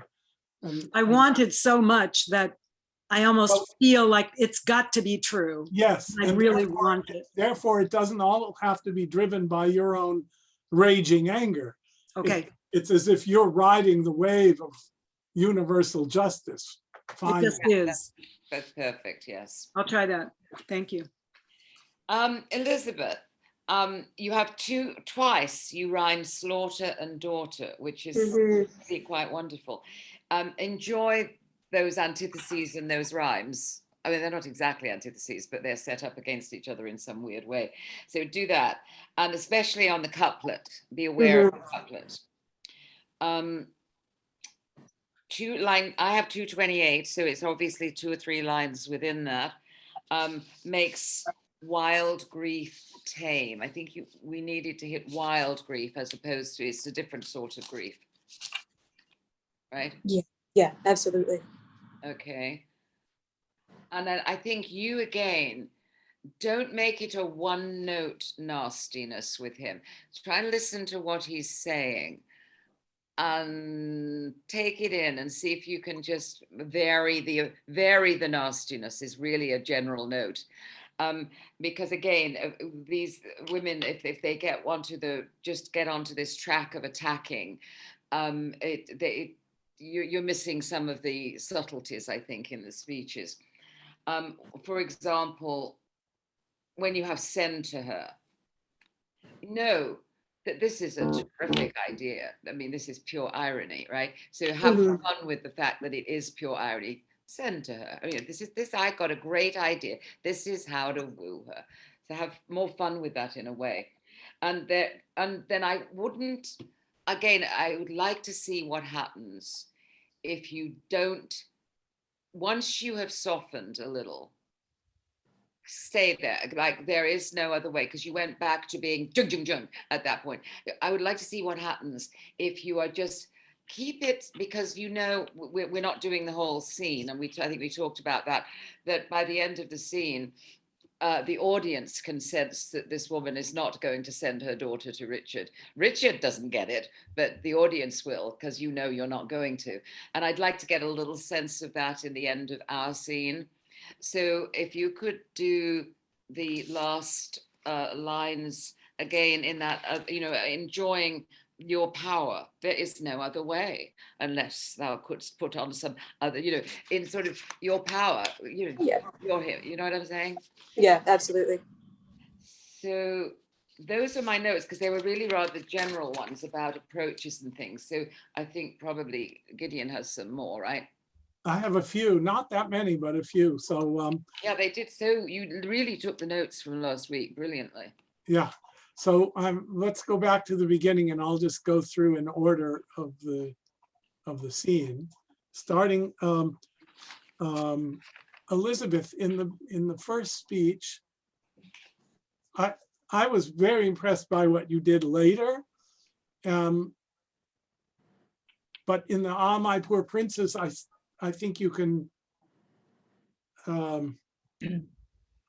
And I want it so much that I almost feel like it's got to be true. Yes. I really want it. Therefore, it doesn't all have to be driven by your own raging anger. Okay. It's as if you're riding the wave of universal justice. It just is. That's perfect. Yes. I'll try that. Thank you. Elizabeth, you have twice you rhyme slaughter and daughter, which is really quite wonderful. Enjoy those antitheses and those rhymes. I mean, they're not exactly antitheses, but they're set up against each other in some weird way. So do that. And especially on the couplet, be aware of the couplet. I have 228, so it's obviously 2 or 3 lines within that. Makes wild grief tame. I think we needed to hit wild grief as opposed to, it's a different sort of grief. Right? Yeah, absolutely. Okay. And then I think you again, don't make it a one note nastiness with him. Try and listen to what he's saying and take it in and see if you can just vary the nastiness is really a general note. Because again, these women, if they get onto this track of attacking, you're missing some of the subtleties, I think, in the speeches. For example, when you have send to her, know that this is a terrific idea. I mean, this is pure irony, right? So have fun with the fact that it is pure irony. Send to her. I mean, I got a great idea. This is how to woo her. So have more fun with that in a way. And then I would like to see what happens if you don't, once you have softened a little, stay there. Like there is no other way, because you went back to being jung jung jung at that point. I would like to see what happens if you are just keep it, because we're not doing the whole scene, and I think we talked about that by the end of the scene, the audience can sense that this woman is not going to send her daughter to Richard. Richard doesn't get it, but the audience will, because you're not going to. And I'd like to get a little sense of that in the end of our scene. So if you could do the last lines again in that, enjoying your power. There is no other way unless thou couldst put on some other, in sort of your power, you're here. You know what I'm saying? Yeah, absolutely. So those are my notes, because they were really rather general ones about approaches and things. So I think probably Gideon has some more, right? I have a few, not that many, but a few. So yeah, they did. So you really took the notes from last week brilliantly. Yeah. So let's go back to the beginning, and I'll just go through in order of the scene, starting Elizabeth in the first speech. I was very impressed by what you did later. But in the Ah, My Poor Princess, I think you can,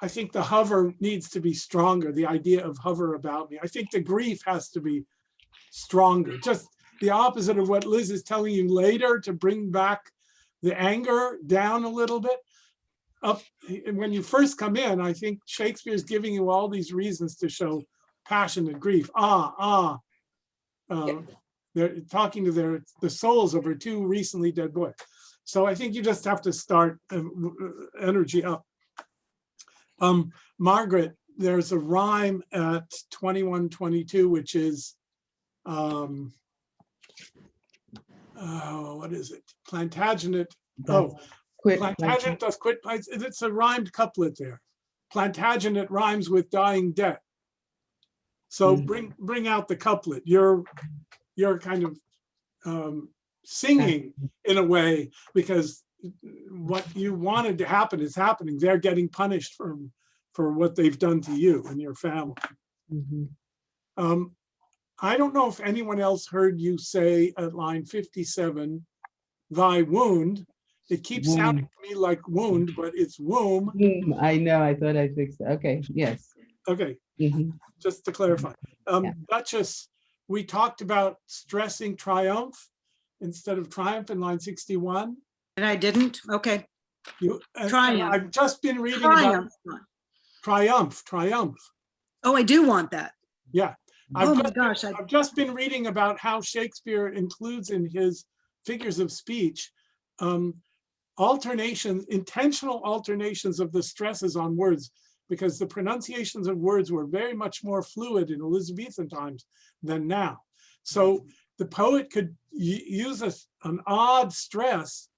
I think the hover needs to be stronger, the idea of hover about me. I think the grief has to be stronger, just the opposite of what Liz is telling you later, to bring back the anger down a little bit. Up when you first come in, I think Shakespeare is giving you all these reasons to show passionate grief. They're talking to the souls of her 2 recently dead boys. So I think you just have to start energy up. Margaret, there's a rhyme at 21:22, which is, what is it? Plantagenet. Plantagenet doth quit. It's a rhymed couplet there. Plantagenet rhymes with dying debt. So bring out the couplet. You're kind of singing in a way, because what you wanted to happen is happening. They're getting punished for what they've done to you and your family. I don't know if anyone else heard you say at line 57, thy wound. It keeps sounding to me like wound, but it's womb. I know, I thought I fixed it. Okay, yes. Okay, just to clarify. Duchess, we talked about stressing triumph instead of triumph in line 61. And I didn't? Okay. Triumph. I've just been reading about triumph. Oh, I do want that. Yeah. I've just been reading about how Shakespeare includes in his figures of speech intentional alternations of the stresses on words, because the pronunciations of words were very much more fluid in Elizabethan times than now. So the poet could use an odd stress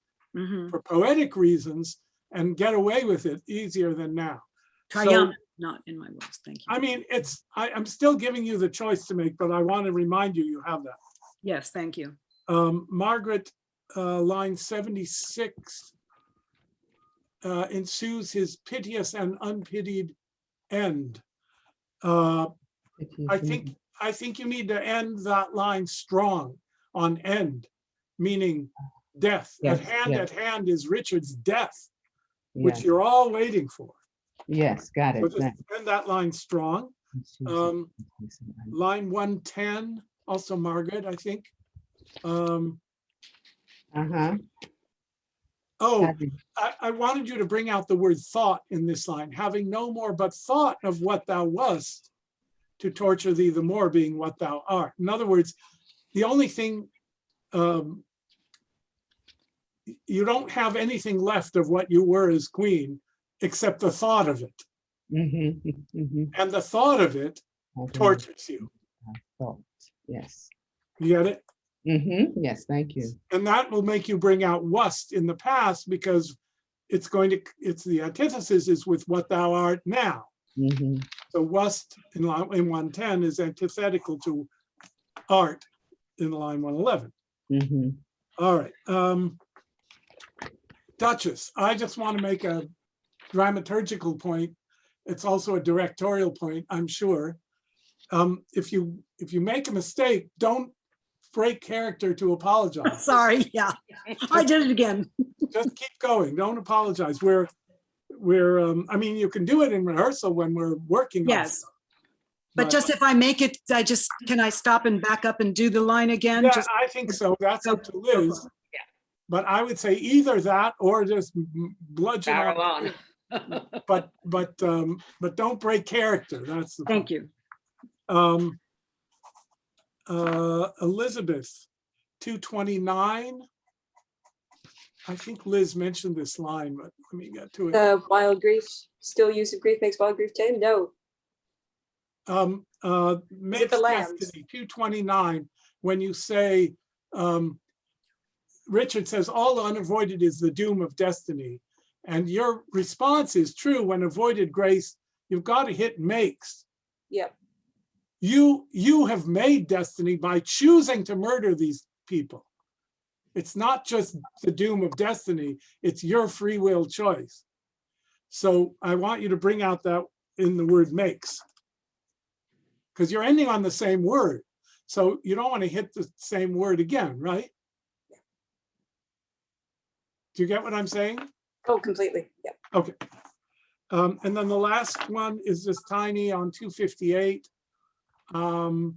for poetic reasons and get away with it easier than now. Triumph, not in my words. Thank you. I mean, I'm still giving you the choice to make, but I want to remind you, you have that. Yes, thank you. Margaret, line 76, ensues his piteous and unpitied end. I think you need to end that line strong on end, meaning death. Yes, At hand is Richard's death, which you're all waiting for. Yes, got So it. just end that line strong. Line 110, also Margaret, I think. Oh, I wanted you to bring out the word thought in this line, having no more but thought of what thou wast, to torture thee the more, being what thou art. In other words, the only thing, you don't have anything left of what you were as queen, except the thought of it. And the thought of it tortures you. Yes. You get it? Yes, thank you. And that will make you bring out wast in the past, because it's the antithesis is with what thou art now. So wast in line 110 is antithetical to art in line 111. All right. Duchess, I just want to make a dramaturgical point. It's also a directorial point, I'm sure. If you make a mistake, don't break character to apologize. Sorry, yeah, I did it again. Just keep going. Don't apologize. I mean, you can do it in rehearsal when we're working. Yes. But just if I make it, can I stop and back up and do the line again? Yeah, I think so. That's up to Liz. Yeah. But I would say either that or just bludgeon on. but don't break character. That's the Thank you. Elizabeth, 229. I think Liz mentioned this line, but let me get to it. The wild grief, still use of grief makes wild grief tame? No. Makes the lambs? destiny, 229, when you say, Richard says, all unavoided is the doom of destiny. And your response is true. When avoided grace, you've got to hit makes. Yep. You have made destiny by choosing to murder these people. It's not just the doom of destiny, it's your free will choice. So I want you to bring out that in the word makes, because you're ending on the same word. So you don't want to hit the same word again, right? Do you get what I'm saying? Oh, completely. Yeah. Okay. And then the last one is just tiny on 258. The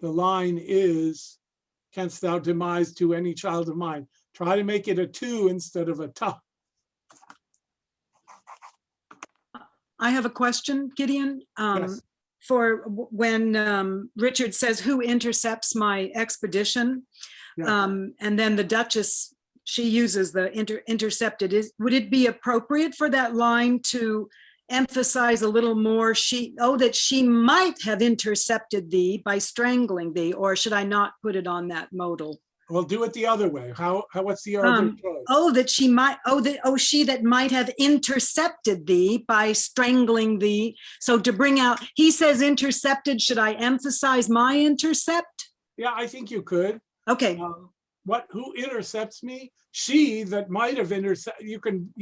line is, canst thou demise to any child of mine? Try to make it a two instead of a ta. I have a question, Gideon. Yes. For when Richard says, who intercepts my expedition? Yeah. And then the Duchess, she uses the intercepted. Would it be appropriate for that line to emphasize a little more, that she might have intercepted thee by strangling thee, or should I not put it on that modal? Well, do it the other way. What's the other choice? She that might have intercepted thee by strangling thee. So to bring out, he says intercepted, should I emphasize my intercept? Yeah, I think you could. Okay. Who intercepts me? She that might have intercepted. You can,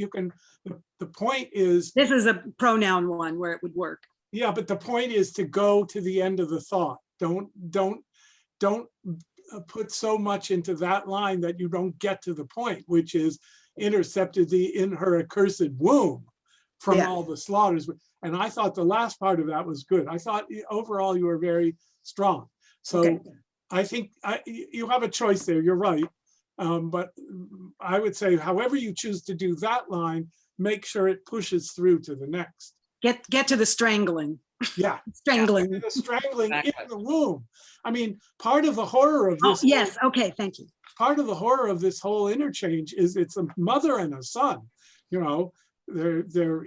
the point is. This is a pronoun one where it would work. Yeah, but the point is to go to the end of the thought. Don't put so much into that line that you don't get to the point, which is intercepted thee in her accursed womb from all the slaughters. And I thought the last part of that was good. I thought overall you were very strong. So okay. I think you have a choice there. You're right. But I would say, however you choose to do that line, make sure it pushes through to the next. Get to the strangling. Yeah. Strangling. The strangling in the womb. I mean, part of the horror of this. Oh, yes. Okay. Thank you. Part of the horror of this whole interchange is it's a mother and a son. You know,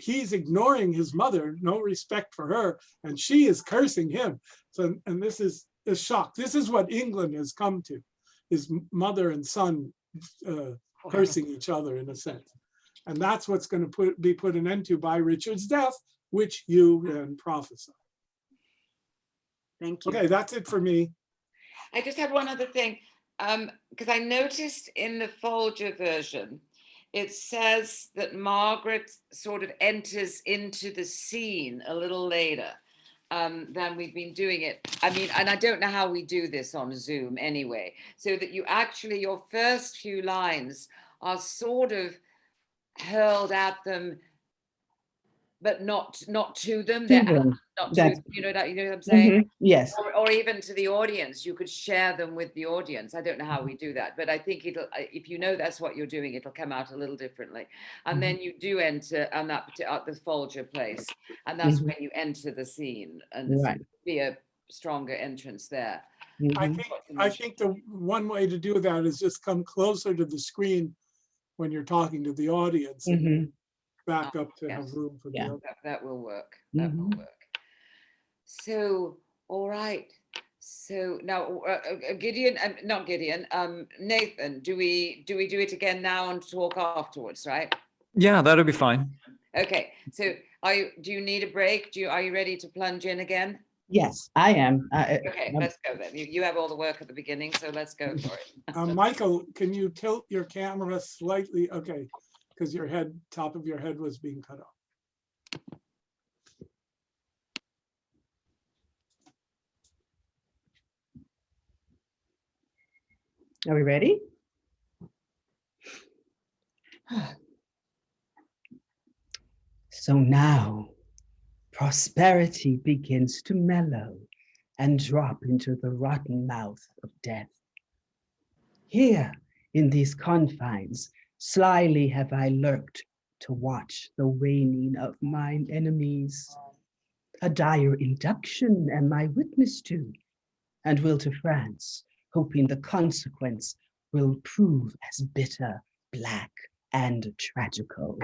he's ignoring his mother, no respect for her, and she is cursing him. So, and this is a shock. This is what England has come to, is mother and son cursing each other in a sense. And that's what's going to be put an end to by Richard's death, which you then prophesy. Thank you. Okay, that's it for me. I just had one other thing, because I noticed in the Folger version, it says that Margaret sort of enters into the scene a little later than we've been doing it. I mean, and I don't know how we do this on Zoom anyway, so that you actually, your first few lines are sort of hurled at them, but not to them. They're not to, you know what I'm saying? Yes. Or even to the audience, you could share them with the audience. I don't know how we do that, but I think it'll, if you know that's what you're doing, it'll come out a little differently. And then you do enter on that at the Folger place, and that's when you enter the scene, and Right. be a stronger entrance there. I think the one way to do that is just come closer to the screen when you're talking to the audience and back up to have room for the other. That will work. That will work. So, all right. So now, Gideon, not Gideon, Nathan, do we do it again now and talk afterwards, right? Yeah, that'll be fine. Okay. So, do you need a break? Are you ready to plunge in again? Yes, I am. Okay, let's go then. You have all the work at the beginning, so let's go for it. Michael, can you tilt your camera slightly? Okay, because your top of your head was being cut off. Are we ready? So now prosperity begins to mellow and drop into the rotten mouth of death. Here in these confines, slyly have I lurked to watch the waning of mine enemies. A dire induction am I witness to, and will to France, hoping the consequence will prove as bitter, black, and tragical.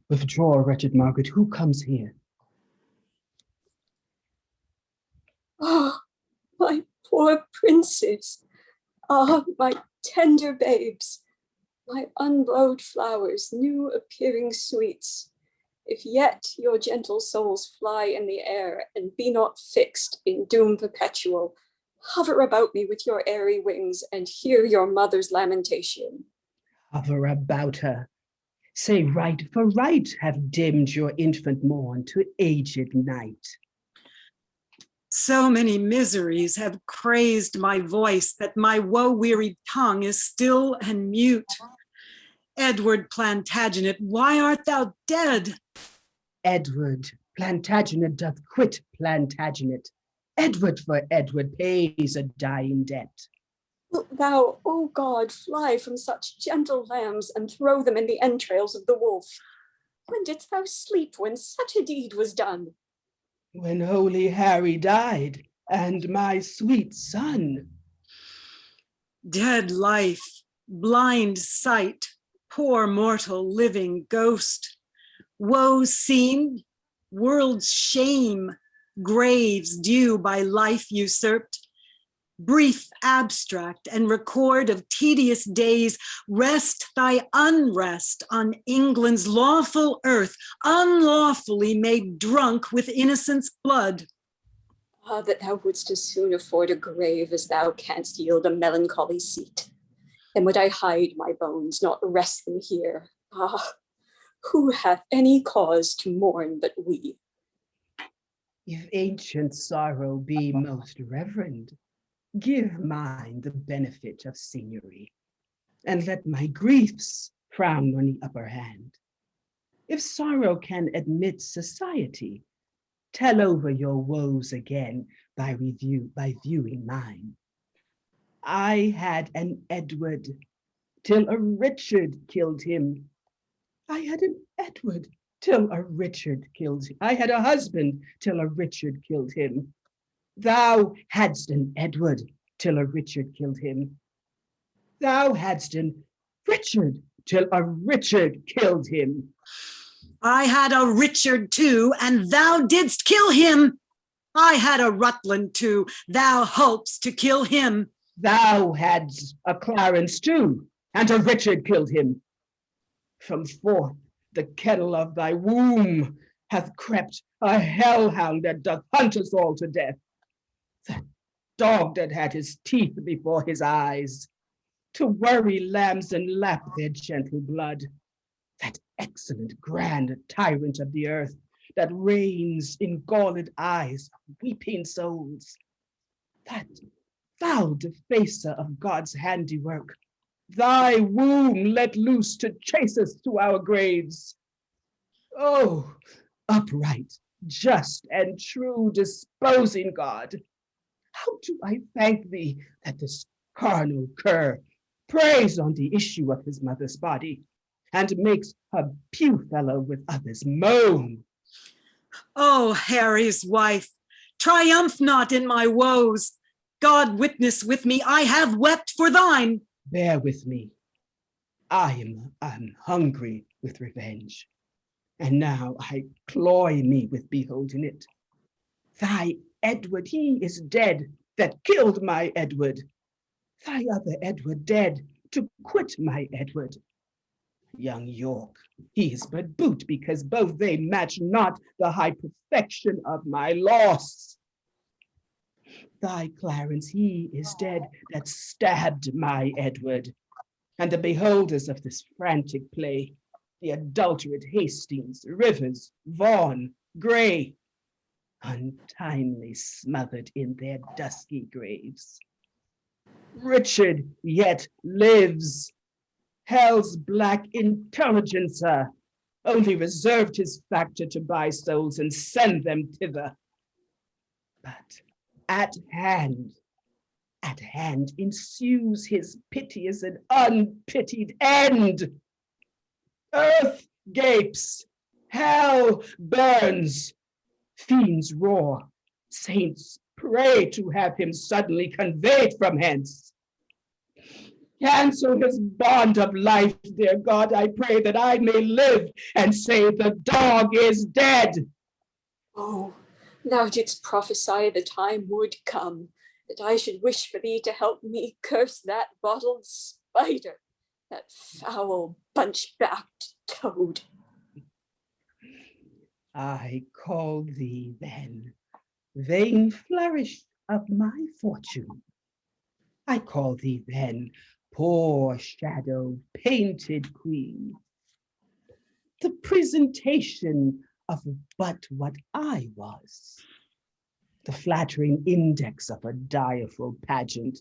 Withdraw, wretched Margaret, who comes here? Oh, my poor princes. Ah, my tender babes, my unblowed flowers, new appearing sweets. If yet your gentle souls fly in the air and be not fixed in doom perpetual, hover about me with your airy wings and hear your mother's lamentation. Hover about her. Say right for right have dimmed your infant morn to aged night. So many miseries have crazed my voice that my woe-wearied tongue is still and mute. Edward Plantagenet, why art thou dead? Edward Plantagenet doth quit Plantagenet. Edward for Edward pays a dying debt. Wilt thou, O God, fly from such gentle lambs and throw them in the entrails of the wolf? When didst thou sleep when such a deed was done? When holy Harry died, and my sweet son. Dead life, blind sight, poor mortal living ghost. Woe seen, world's shame, graves due by life usurped. Brief abstract and record of tedious days, rest thy unrest on England's lawful earth, unlawfully made drunk with innocence' blood. Ah, that thou wouldst as soon afford a grave as thou canst yield a melancholy seat. And would I hide my bones, not rest them here? Ah, who hath any cause to mourn but we? If ancient sorrow be most reverend, give mine the benefit of seniority, and let my griefs frown on the upper hand. If sorrow can admit society, tell over your woes again by viewing mine. I had an Edward till a Richard killed him. I had an Edward till a Richard killed him. I had a husband till a Richard killed him. Thou hadst an Edward till a Richard killed him. Thou hadst an Richard till a Richard killed him. I had a Richard too, and thou didst kill him. I had a Rutland too, thou helpst to kill him. Thou hadst a Clarence too, and a Richard killed him. From forth the kettle of thy womb hath crept a hellhound that doth hunt us all to death. That dog that had his teeth before his eyes, to worry lambs and lap their gentle blood. That excellent grand tyrant of the earth, that reigns in galled eyes of weeping souls. That foul defacer of God's handiwork, thy womb let loose to chase us to our graves. Oh, upright, just, and true disposing God, how do I thank thee that this carnal cur preys on the issue of his mother's body, and makes her pew fellow with others moan. Oh, Harry's wife, triumph not in my woes. God witness with me, I have wept for thine. Bear with me. I'm hungry with revenge, and now I cloy me with beholding it. Thy Edward, he is dead that killed my Edward. Thy other Edward dead to quit my Edward. Young York, he is but boot, because both they match not the high perfection of my loss. Thy Clarence, he is dead that stabbed my Edward, and the beholders of this frantic play, the adulterate Hastings, Rivers, Vaughan, Grey, untimely smothered in their dusky graves. Richard yet lives, hell's black intelligencer, only reserved his factor to buy souls and send them thither. But at hand ensues his piteous and unpitied end. Earth gapes, hell burns, fiends roar, saints pray to have him suddenly conveyed from hence. Cancel his bond of life, dear God, I pray, that I may live and say the dog is dead. Oh, thou didst prophesy the time would come, that I should wish for thee to help me curse that bottled spider, that foul bunch-backed toad. I call thee then, vain flourish of my fortune. I call thee then, poor shadow painted queen. The presentation of but what I was. The flattering index of a direful pageant,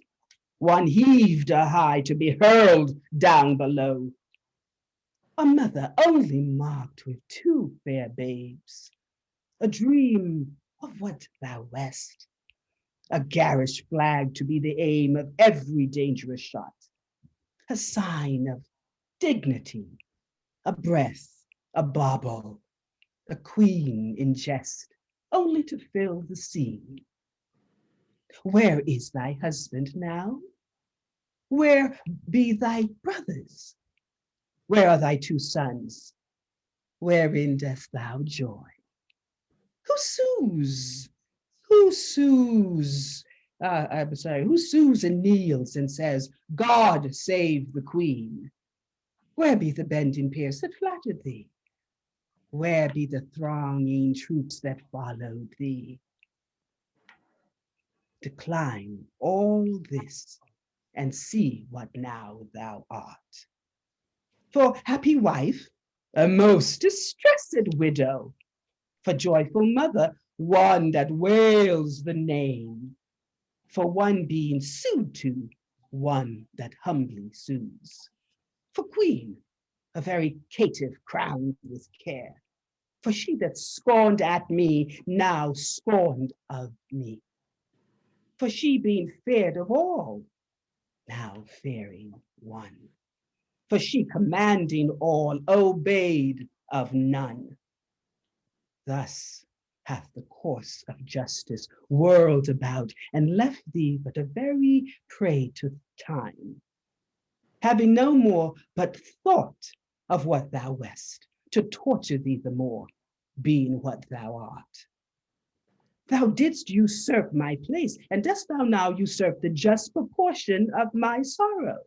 one heaved a high to be hurled down below. A mother only marked with two fair babes, a dream of what thou west, a garish flag to be the aim of every dangerous shot, a sign of dignity, a breath, a bauble, a queen in jest, only to fill the scene. Where is thy husband now? Where be thy brothers? Where are thy two sons? Wherein dost thou joy? Who sues? Who sues? Who sues and kneels and says, God save the queen? Where be the bending peers that flattered thee? Where be the thronging troops that followed thee? Decline all this and see what now thou art. For happy wife, a most distressed widow. For joyful mother, one that wails the name. For one being sued to, one that humbly sues. For queen, a very caitiff crowned with care. For she that scorned at me, now scorned of me. For she being feared of all, now fearing one. For she commanding all, obeyed of none. Thus hath the course of justice whirled about and left thee but a very prey to time, having no more but thought of what thou west, to torture thee the more, being what thou art. Thou didst usurp my place, and dost thou now usurp the just proportion of my sorrow?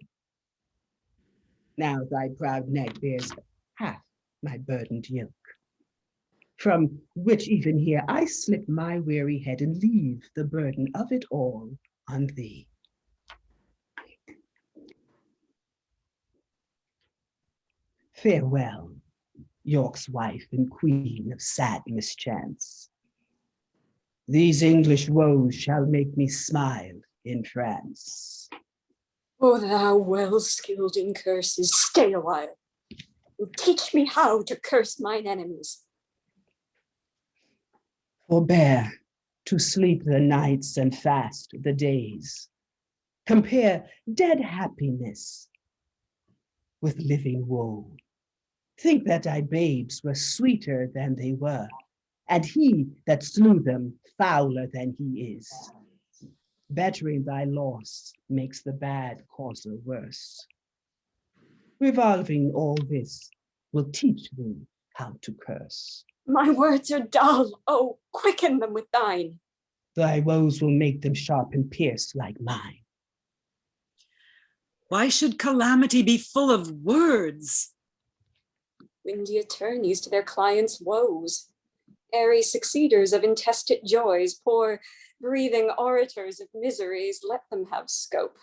Now thy proud neck bears half my burdened yoke, from which even here I slip my weary head and leave the burden of it all on thee. Farewell, York's wife and queen of sad mischance. These English woes shall make me smile in France. O thou well skilled in curses, stay a while, and teach me how to curse mine enemies. Forbear to sleep the nights and fast the days. Compare dead happiness with living woe. Think that thy babes were sweeter than they were, and he that slew them fouler than he is. Bettering thy loss makes the bad causer worse. Revolving all this will teach thee how to curse. My words are dull, oh, quicken them with thine. Thy woes will make them sharp and pierce like mine. Why should calamity be full of words? Windy attorneys to their clients' woes, airy succeeders of intestate joys, poor breathing orators of miseries, let them have scope.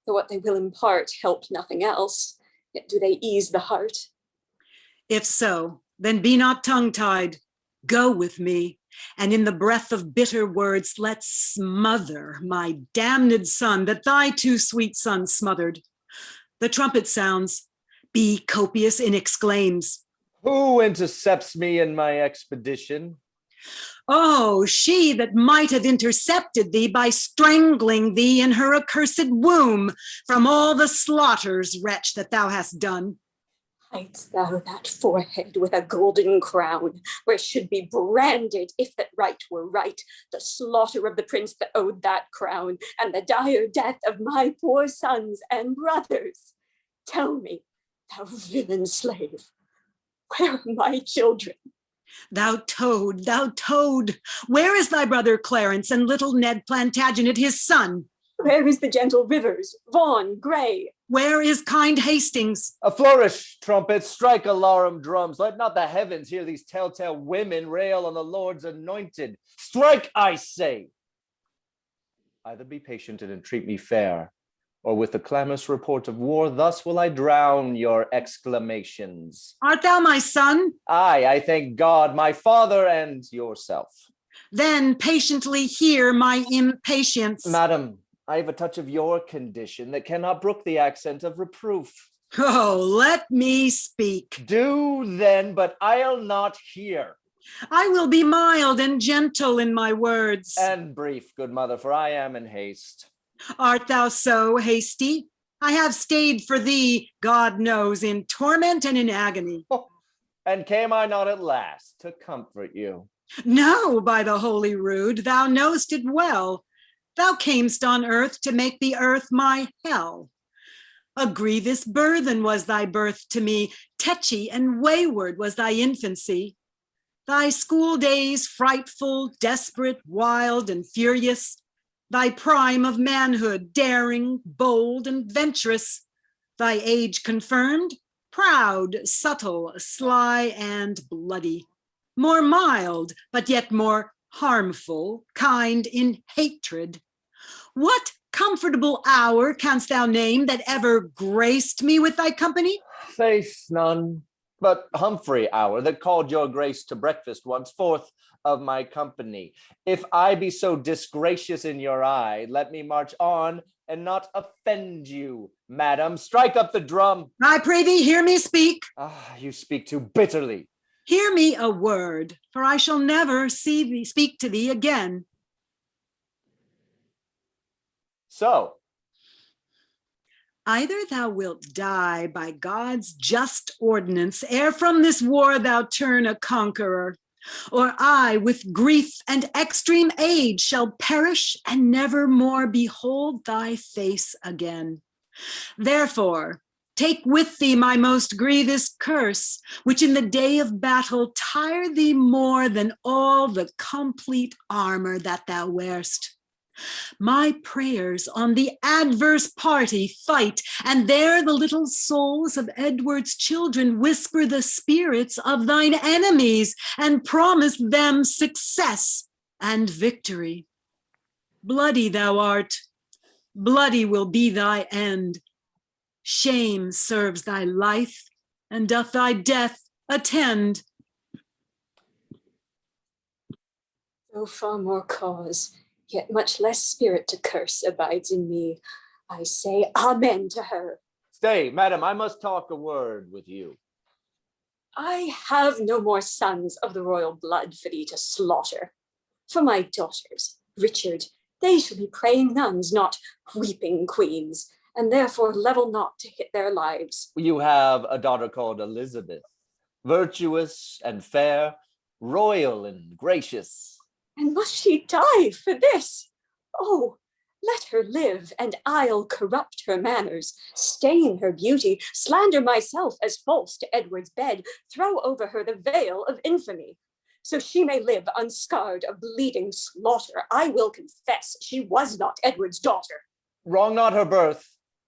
Though what they will impart help nothing else, yet do they ease the heart. If so, then be not tongue-tied. Go with me, and in the breath of bitter words, let's smother my damned son that thy too sweet son smothered. The trumpet sounds, be copious in exclaims. Who intercepts me in my expedition? Oh, she that might have intercepted thee by strangling thee in her accursed womb from all the slaughters, wretch, that thou hast done. Hidest thou that forehead with a golden crown, where should be branded, if that right were right, the slaughter of the prince that owed that crown, and the dire death of my poor sons and brothers? Tell me, thou villain slave, where are my children? Thou toad, where is thy brother Clarence and little Ned Plantagenet, his son? Where is the gentle Rivers, Vaughan, Grey? Where is kind Hastings? A flourish, trumpets, strike alarum drums. Let not the heavens hear these telltale women rail on the Lord's anointed. Strike, I say. Either be patient and entreat me fair, or with the clamorous report of war, thus will I drown your exclamations. Art thou my son? Aye, I thank God, my father, and yourself. Then patiently hear my impatience. Madam, I have a touch of your condition that cannot brook the accent of reproof. Oh, let me speak. Do then, but I'll not hear. I will be mild and gentle in my words. And brief, good mother, for I am in haste. Art thou so hasty? I have stayed for thee, God knows, in torment and in agony. And came I not at last to comfort you? No, by the holy rood, thou knowst it well. Thou camest on earth to make the earth my hell. A grievous burthen was thy birth to me, tetchy and wayward was thy infancy. Thy school days frightful, desperate, wild, and furious. Thy prime of manhood, daring, bold, and venturous. Thy age confirmed, proud, subtle, sly, and bloody. More mild, but yet more harmful, kind in hatred. What comfortable hour canst thou name that ever graced me with thy company? Faith, none, but Humphrey hour that called your grace to breakfast once forth of my company. If I be so disgracious in your eye, let me march on and not offend you, madam. Strike up the drum. I pray thee, hear me speak. Ah, you speak too bitterly. Hear me a word, for I shall never speak to thee again. So, either thou wilt die by God's just ordinance, ere from this war thou turn a conqueror, or I with grief and extreme age shall perish and never more behold thy face again. Therefore, take with thee my most grievous curse, which in the day of battle tire thee more than all the complete armor that thou wearest. My prayers on the adverse party fight, and there the little souls of Edward's children whisper the spirits of thine enemies and promise them success and victory. Bloody thou art, bloody will be thy end. Shame serves thy life, and doth thy death attend. Though far more cause, yet much less spirit to curse abides in me. I say amen to her. Stay, madam, I must talk a word with you. I have no more sons of the royal blood for thee to slaughter. For my daughters, Richard, they shall be praying nuns, not weeping queens, and therefore level not to hit their lives. You have a daughter called Elizabeth, virtuous and fair, royal and gracious. And must she die for this? Oh, let her live, and I'll corrupt her manners, stain her beauty, slander myself as false to Edward's bed, throw over her the veil of infamy. So she may live unscarred of bleeding slaughter. I will confess she was not Edward's daughter. Wrong not her birth.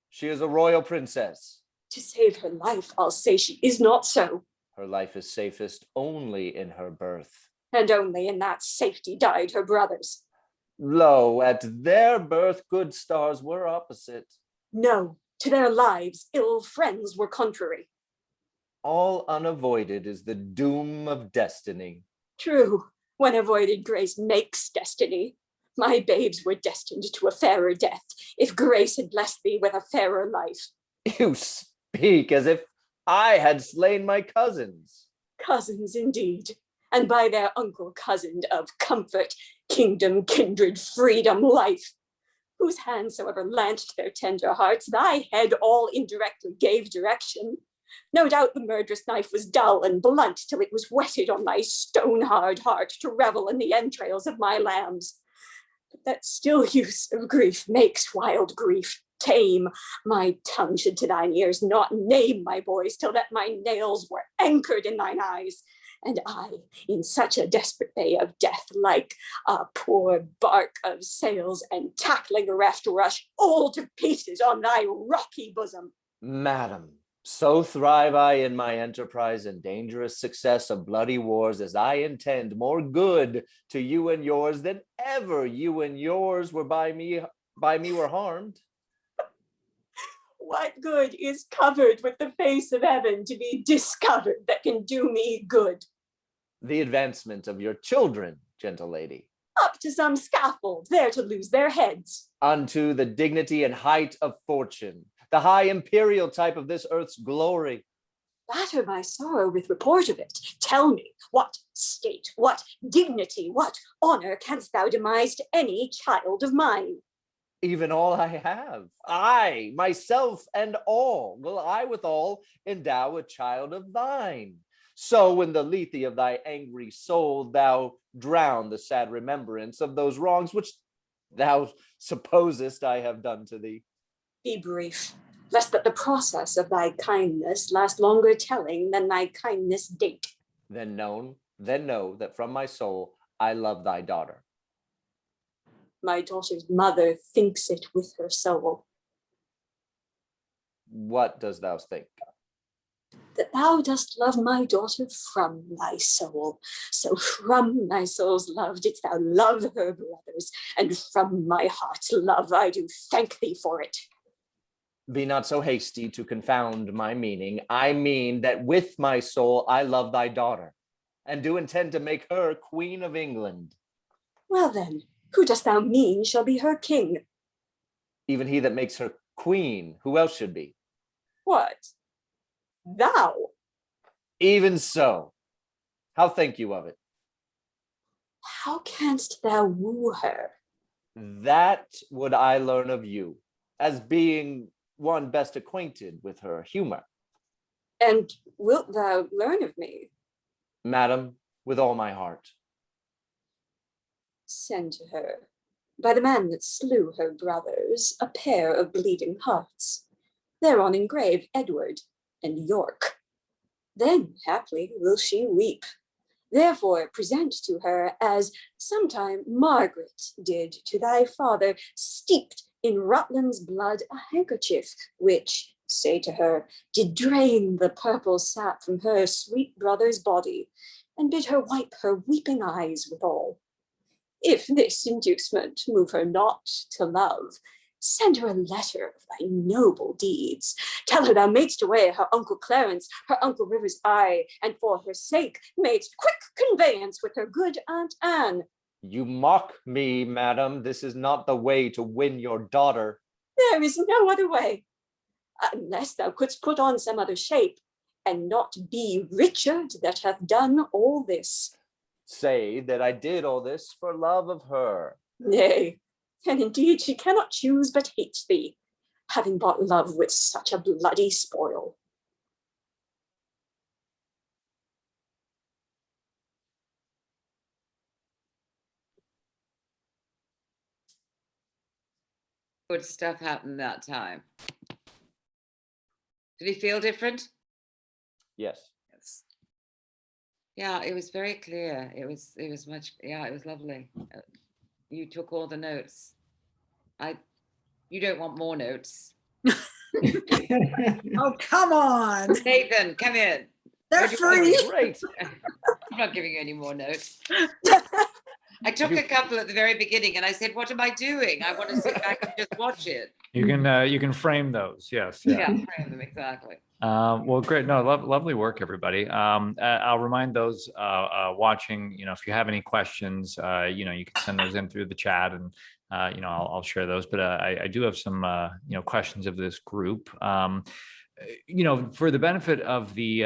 She is a royal princess. To save her life, I'll say she is not so. Her life is safest only in her birth. And only in that safety died her brothers. Lo, at their birth good stars were opposite. No, to their lives ill friends were contrary. All unavoided is the doom of destiny. True, when avoided grace makes destiny. My babes were destined to a fairer death, if grace had blessed thee with a fairer life. You speak as if I had slain my cousins. Cousins indeed, and by their uncle cousined of comfort, kingdom, kindred, freedom, life. Whose hands soever lanced their tender hearts, thy head all indirectly gave direction. No doubt the murderous knife was dull and blunt till it was whetted on thy stone-hard heart to revel in the entrails of my lambs. But that still use of grief makes wild grief tame. My tongue should to thine ears not name my boys till that my nails were anchored in thine eyes. And I, in such a desperate bay of death, like a poor bark of sails and tackling reft, rush all to pieces on thy rocky bosom. Madam, so thrive I in my enterprise and dangerous success of bloody wars, as I intend more good to you and yours than ever you and yours were by me were harmed. What good is covered with the face of heaven to be discovered that can do me good? The advancement of your children, gentle lady. Up to some scaffold, there to lose their heads. Unto the dignity and height of fortune, the high imperial type of this earth's glory. Flatter my sorrow with report of it. Tell me, what state, what dignity, what honor canst thou demise to any child of mine? Even all I have, I, myself, and all, will I withal endow a child of thine. So in the lethe of thy angry soul, thou drown the sad remembrance of those wrongs which thou supposest I have done to thee. Be brief, lest that the process of thy kindness last longer telling than thy kindness date. Then know that from my soul I love thy daughter. My daughter's mother thinks it with her soul. What dost thou think? That thou dost love my daughter from thy soul. So from thy soul's love didst thou love her brothers, and from my heart's love I do thank thee for it. Be not so hasty to confound my meaning. I mean that with my soul I love thy daughter, and do intend to make her Queen of England. Well then, who dost thou mean shall be her king? Even he that makes her queen, who else should be? What? Thou? Even so. How think you of it? How canst thou woo her? That would I learn of you, as being one best acquainted with her humor. And wilt thou learn of me? Madam, with all my heart. Send to her, by the man that slew her brothers, a pair of bleeding hearts. Thereon engrave Edward and York. Then haply will she weep, Therefore present to her as sometime Margaret did to thy father, steeped in Rutland's blood, a handkerchief, which, say to her, did drain the purple sap from her sweet brother's body, and bid her wipe her weeping eyes withal. If this inducement move her not to love, send her a letter of thy noble deeds. Tell her thou madest away her uncle Clarence, her uncle River's eye, and for her sake madest quick conveyance with her good Aunt Anne. You mock me, madam. This is not the way to win your daughter. There is no other way, unless thou couldst put on some other shape, and not be Richard that hath done all this. Say that I did all this for love of her. Nay, and indeed she cannot choose but hate thee, having bought love with such a bloody spoil. Good stuff happened that time. Did he feel different? Yes. Yes. Yeah, it was very clear. It was much, yeah, it was lovely. You took all the notes. You don't want more notes. Oh, come on. Nathan, come in. They're free. Great. I'm not giving you any more notes. I took a couple at the very beginning and I said, what am I doing? I want to sit back and just watch it. You can frame those. Yes. Yeah, frame them, exactly. Well, great. No, lovely work, everybody. I'll remind those watching, if you have any questions, you can send those in through the chat, and I'll share those. But I do have some questions of this group. For the benefit of the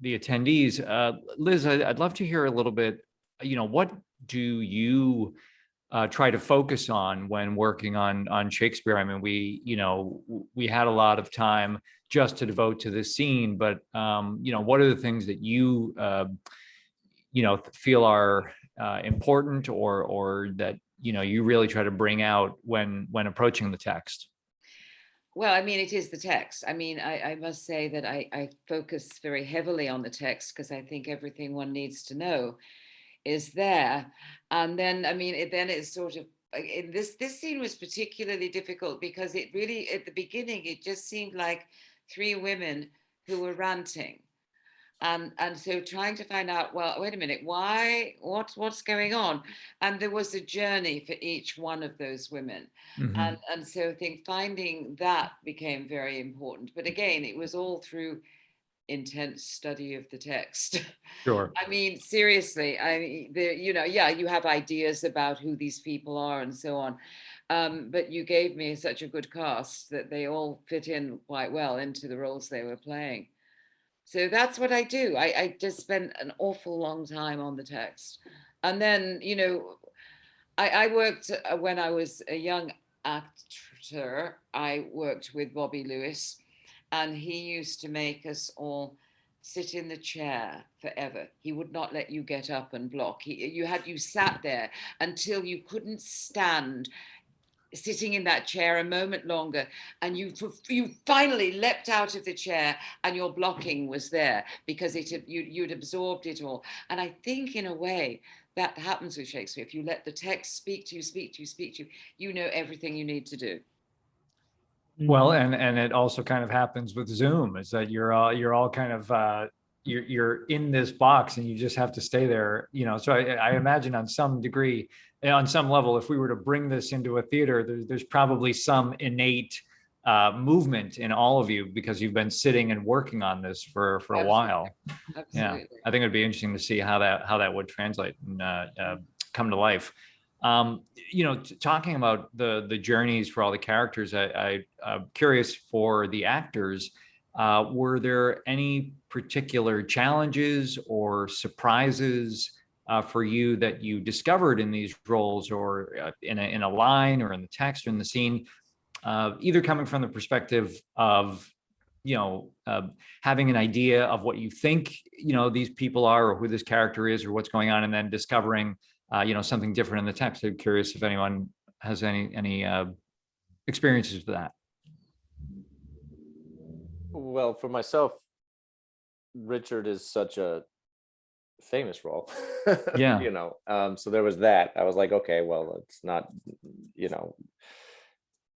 attendees, Liz, I'd love to hear a little bit. What do you try to focus on when working on Shakespeare? I mean, we had a lot of time just to devote to this scene, but what are the things that you feel are important, or that you really try to bring out when approaching the text? Well, I mean, it is the text. I mean, I must say that I focus very heavily on the text because I think everything one needs to know is there. And then, I mean, then it's sort of, this scene was particularly difficult because it really, at the beginning, it just seemed like three women who were ranting. And so trying to find out, well, wait a minute, why, what's going on? And there was a journey for each one of those women. Mm-hmm. And so I think finding that became very important. But again, it was all through intense study of the text. Sure. I mean, seriously, you have ideas about who these people are and so on. But you gave me such a good cast that they all fit in quite well into the roles they were playing. So that's what I do. I just spent an awful long time on the text. And then, I worked when I was a young actor, I worked with Bobby Lewis, and he used to make us all sit in the chair forever. He would not let you get up and block. You sat there until you couldn't stand sitting in that chair a moment longer, and you finally leapt out of the chair, and your blocking was there because you'd absorbed it all. And I think in a way that happens with Shakespeare. If you let the text speak to you, you know everything you need to do. Well, and it also kind of happens with Zoom, is that you're all kind of you're in this box and you just have to stay there, so I imagine on some degree, on some level, if we were to bring this into a theater, there's probably some innate movement in all of you because you've been sitting and working on this for a while. Absolutely. Yeah, I think it'd be interesting to see how that would translate and come to life. Talking about the journeys for all the characters, I'm curious for the actors, were there any particular challenges or surprises for you that you discovered in these roles, or in a line, or in the text, or in the scene, either coming from the perspective of having an idea of what you think these people are, or who this character is, or what's going on, and then discovering something different in the text? I'm curious if anyone has any experiences with that. Well, for myself, Richard is such a famous role. Yeah. You know, so there was that. I was like, okay, well, it's not, you know,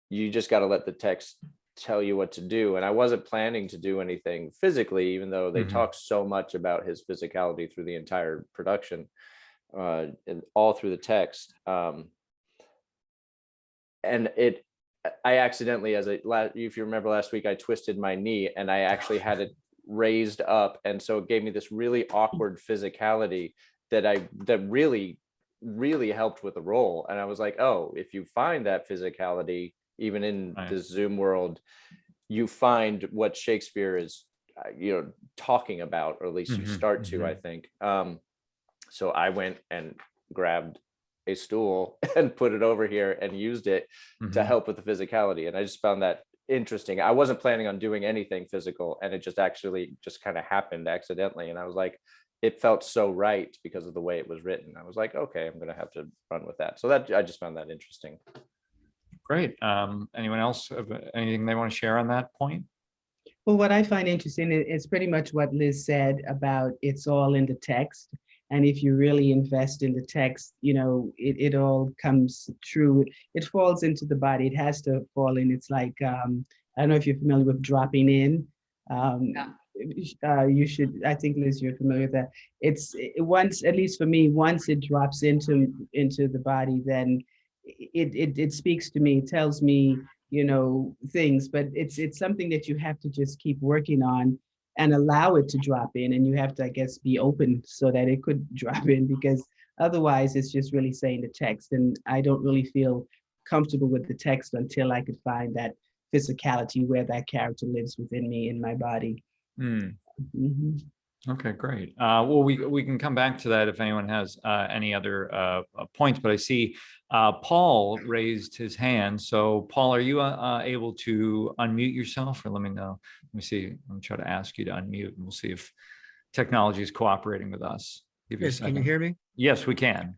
you just got to let the text tell you what to do. And I wasn't planning to do anything physically, even though they talk so much about his physicality through the entire production, and all through the text. And I accidentally, if you remember last week, I twisted my knee and I actually had it raised up. And so it gave me this really awkward physicality that really, really helped with the role. And I was like, oh, if you find that physicality, even in the Zoom world, you find what Shakespeare is, you know, talking about, or at least you start to, I think. So I went and grabbed a stool and put it over here and used it to help with the physicality. And I just found that interesting. I wasn't planning on doing anything physical, and it just actually just kind of happened accidentally. And I was like, it felt so right because of the way it was written. I was like, okay, I'm going to have to run with that. So that, I just found that interesting. Great. Anyone else have anything they want to share on that point? Well, what I find interesting is pretty much what Liz said about it's all in the text. And if you really invest in the text, you know, it all comes true. It falls into the body. It has to fall in. It's like, I don't know if you're familiar with dropping in. You should, I think, Liz, you're familiar with that. Once, at least for me, once it drops into the body, then it speaks to me, tells me, you know, things, but it's something that you have to just keep working on and allow it to drop in. And you have to, I guess, be open so that it could drop in, because otherwise it's just really saying the text. And I don't really feel comfortable with the text until I could find that physicality where that character lives within me, in my body. Okay, great. Well, we can come back to that if anyone has any other points, but I see Paul raised his hand. So Paul, are you able to unmute yourself, or let me know? Let me see. I'm gonna try to ask you to unmute, and we'll see if technology is cooperating with us. Give you a Yes, second. can you hear me? Yes, we can.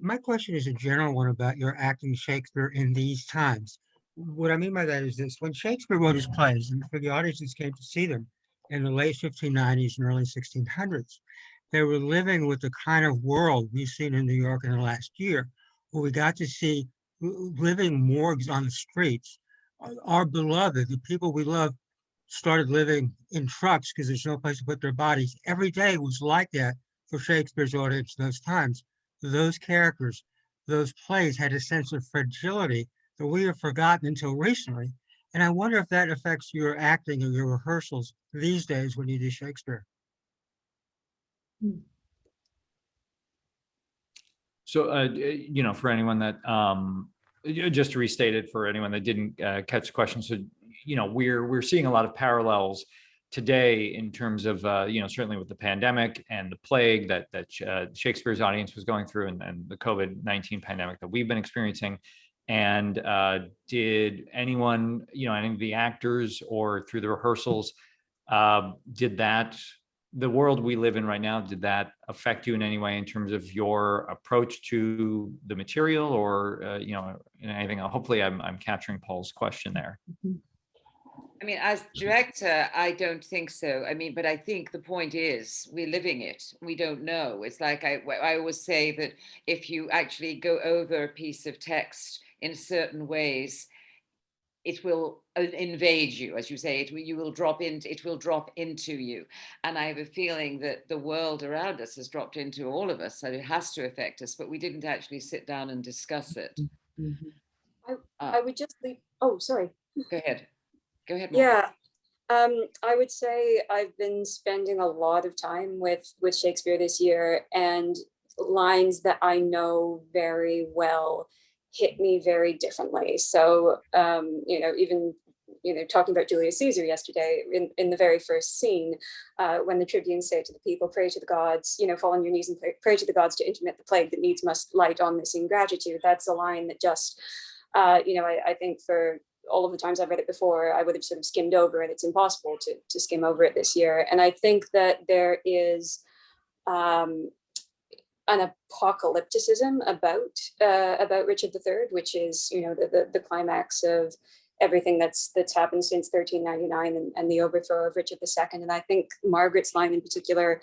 My question is a general one about your acting Shakespeare in these times. What I mean by that is this: when Shakespeare wrote his plays, and for the audiences came to see them in the late 1590s and early 1600s, they were living with the kind of world we've seen in New York in the last year, where we got to see living morgues on the streets. Our beloved, the people we love, started living in trucks because there's no place to put their bodies. Every day was like that for Shakespeare's audience in those times. Those characters, those plays had a sense of fragility that we have forgotten until recently. And I wonder if that affects your acting or your rehearsals these days when you do Shakespeare. So, you know, for anyone that, just to restate it for anyone that didn't catch the question, so, you know, we're seeing a lot of parallels today in terms of, you know, certainly with the pandemic and the plague that Shakespeare's audience was going through, and the COVID-19 pandemic that we've been experiencing. And did anyone, you know, any of the actors or through the rehearsals, the world we live in right now, did that affect you in any way in terms of your approach to the material, or, you know, anything else? Hopefully I'm capturing Paul's question there. I mean, as director, I don't think so. I mean, but I think the point is we're living it. We don't know. It's like I always say that if you actually go over a piece of text in certain ways, it will invade you, as you say. It will drop into you. And I have a feeling that the world around us has dropped into all of us, so it has to affect us. But we didn't actually sit down and discuss it. I would just leave. Oh, sorry. Go ahead. Go ahead, Margaret. Yeah, I would say I've been spending a lot of time with Shakespeare this year, and lines that I know very well hit me very differently. So, you know, even, you know, talking about Julius Caesar yesterday, in the very first scene, when the tribunes say to the people, pray to the gods, you know, fall on your knees and pray to the gods to intermit the plague that needs must light on this ingratitude. That's a line that just, you know, I think for all of the times I've read it before, I would have sort of skimmed over it. It's impossible to skim over it this year. And I think that there is an apocalypticism about Richard III, which is, you know, the climax of everything that's happened since 1399 and the overthrow of Richard II. And I think Margaret's line in particular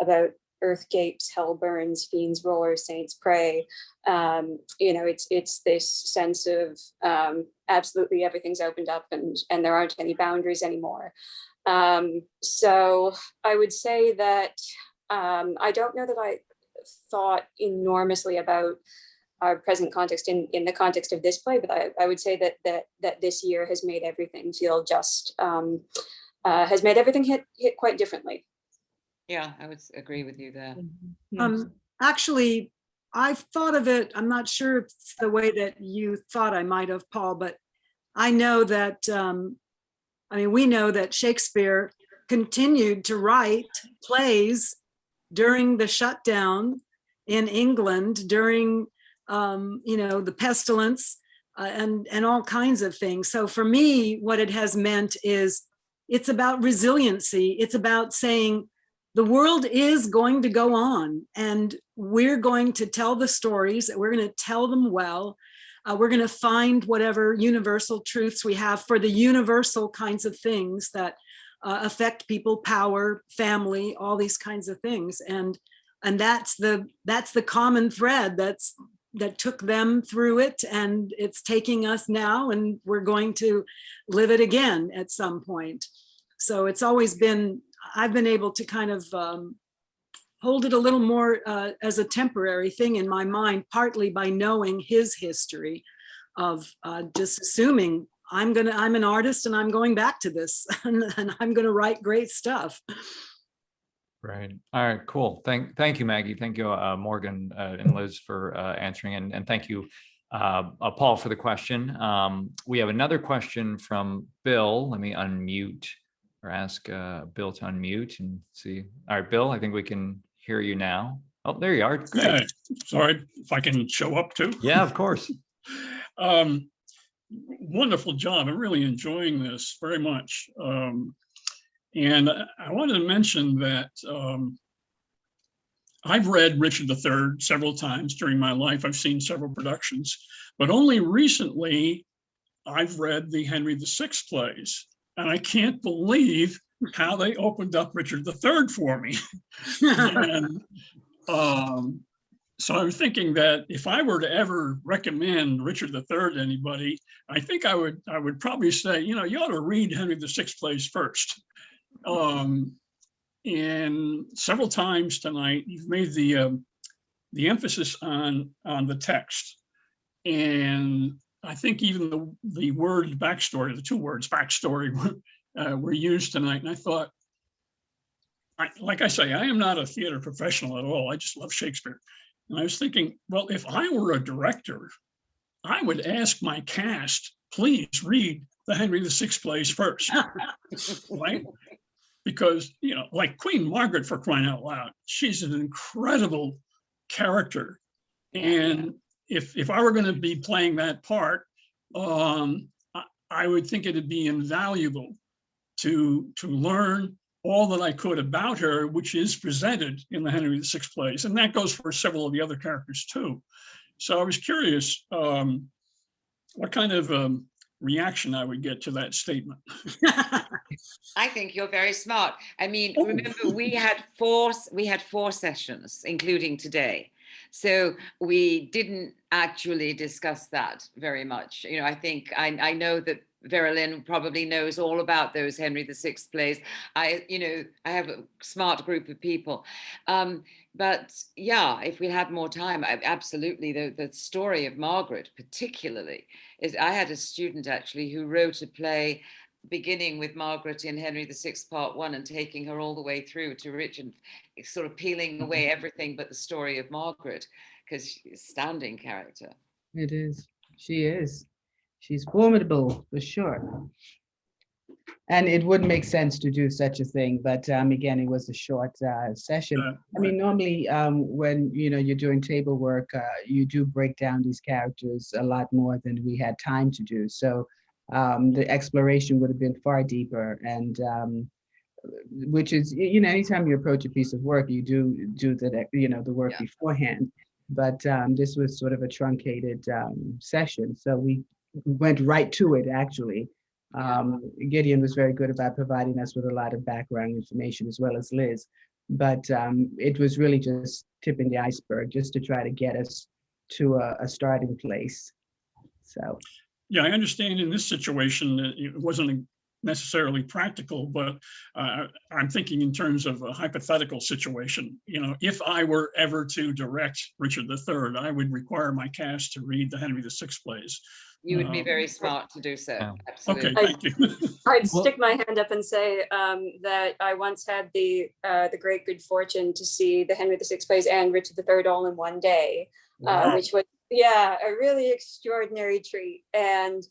about earth gapes, hell burns, fiends roar, saints pray. It's this sense of absolutely everything's opened up and there aren't any boundaries anymore. So I would say that I don't know that I thought enormously about our present context in the context of this play, but I would say that this year has made everything feel just, has made everything hit quite differently. Yeah, I would agree with you there. Actually, I've thought of it, I'm not sure if it's the way that you thought I might have, Paul, but I know that, we know that Shakespeare continued to write plays during the shutdown in England, during, the pestilence and all kinds of things. So for me, what it has meant is it's about resiliency. It's about saying, the world is going to go on and we're going to tell the stories, we're going to tell them well. We're going to find whatever universal truths we have for the universal kinds of things that affect people, power, family, all these kinds of things. And that's the common thread that took them through it, and it's taking us now, and we're going to live it again at some point. So it's always been, I've been able to kind of hold it a little more as a temporary thing in my mind, partly by knowing his history of just assuming I'm an artist and I'm going back to this and I'm going to write great stuff. Right. All right, cool. Thank you, Maggie. Thank you, Morgan and Liz for answering, and thank you, Paul, for the question. We have another question from Bill. Let me unmute or ask Bill to unmute and see. All right, Bill, I think we can hear you now. Oh, there you are. Great. Yeah, sorry if I can show up too. Yeah, of course. Wonderful job. I'm really enjoying this very much. And I wanted to mention that I've read Richard III several times during my life. I've seen several productions, but only recently I've read the Henry VI plays. And I can't believe how they opened up Richard III for me. And so I'm thinking that if I were to ever recommend Richard III to anybody, I think I would probably say, you ought to read Henry VI plays first. And several times tonight, you've made the emphasis on the text. And I think even the word backstory, the two words backstory were used tonight. And I thought, like I say, I am not a theater professional at all. I just love Shakespeare. And I was thinking, well, if I were a director, I would ask my cast, please read the Henry VI plays first, right? Because, like Queen Margaret, for crying out loud, she's an incredible character. And if I were going to be playing that part, I would think it'd be invaluable to learn all that I could about her, which is presented in the Henry VI plays. And that goes for several of the other characters too. So I was curious what kind of reaction I would get to that statement. I think you're very smart. I mean, remember we had four sessions, including today. So we didn't actually discuss that very much. I think I know that Veralyn probably knows all about those Henry VI plays. I have a smart group of people. But yeah, if we had more time, absolutely. The story of Margaret particularly is, I had a student actually who wrote a play beginning with Margaret in Henry VI Part 1 and taking her all the way through to Richard, sort of peeling away everything but the story of Margaret, because she's an astounding character. It is. She is. She's formidable for sure. And it would make sense to do such a thing, but again, it was a short session. I mean, normally when you're doing table work, you do break down these characters a lot more than we had time to do. So the exploration would have been far deeper, and which is, anytime you approach a piece of work, you do the work beforehand. But this was sort of a truncated session, so we went right to it, actually. Gideon was very good about providing us with a lot of background information, as well as Liz. But it was really just tipping the iceberg, just to try to get us to a starting place. So. Yeah, I understand in this situation that it wasn't necessarily practical, but I'm thinking in terms of a hypothetical situation. You know, if I were ever to direct Richard III, I would require my cast to read the Henry VI plays. You would be very smart to do so. Yeah. Absolutely. Okay, thank you. I'd stick my hand up and say that I once had the great good fortune to see the Henry VI plays and Richard III all in one day, which was, yeah, a really extraordinary treat. And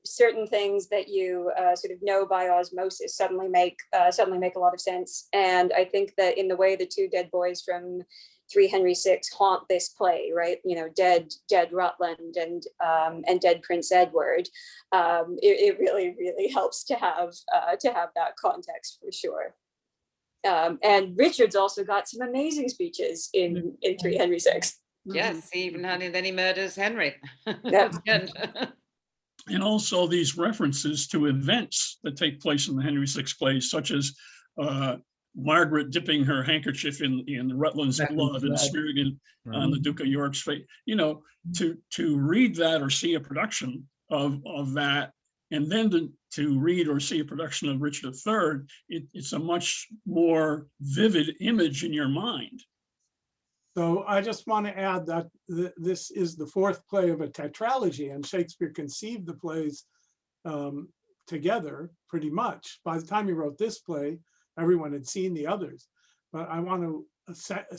certain things that you sort of know by osmosis suddenly make a lot of sense. And I think that in the way the two dead boys from 3 Henry VI haunt this play, right? You know, dead Rutland and dead Prince Edward. It really helps to have that context for sure. And Richard's also got some amazing speeches in 3 Henry VI. Yes, even then he murders Henry. Yeah. And also these references to events that take place in the Henry VI plays, such as Margaret dipping her handkerchief in Rutland's blood and smearing it on the Duke of York's face. You know, to read that or see a production of that, and then to read or see a production of Richard III, it's a much more vivid image in your mind. So I just want to add that this is the fourth play of a tetralogy, and Shakespeare conceived the plays together pretty much. By the time he wrote this play, everyone had seen the others. But I want to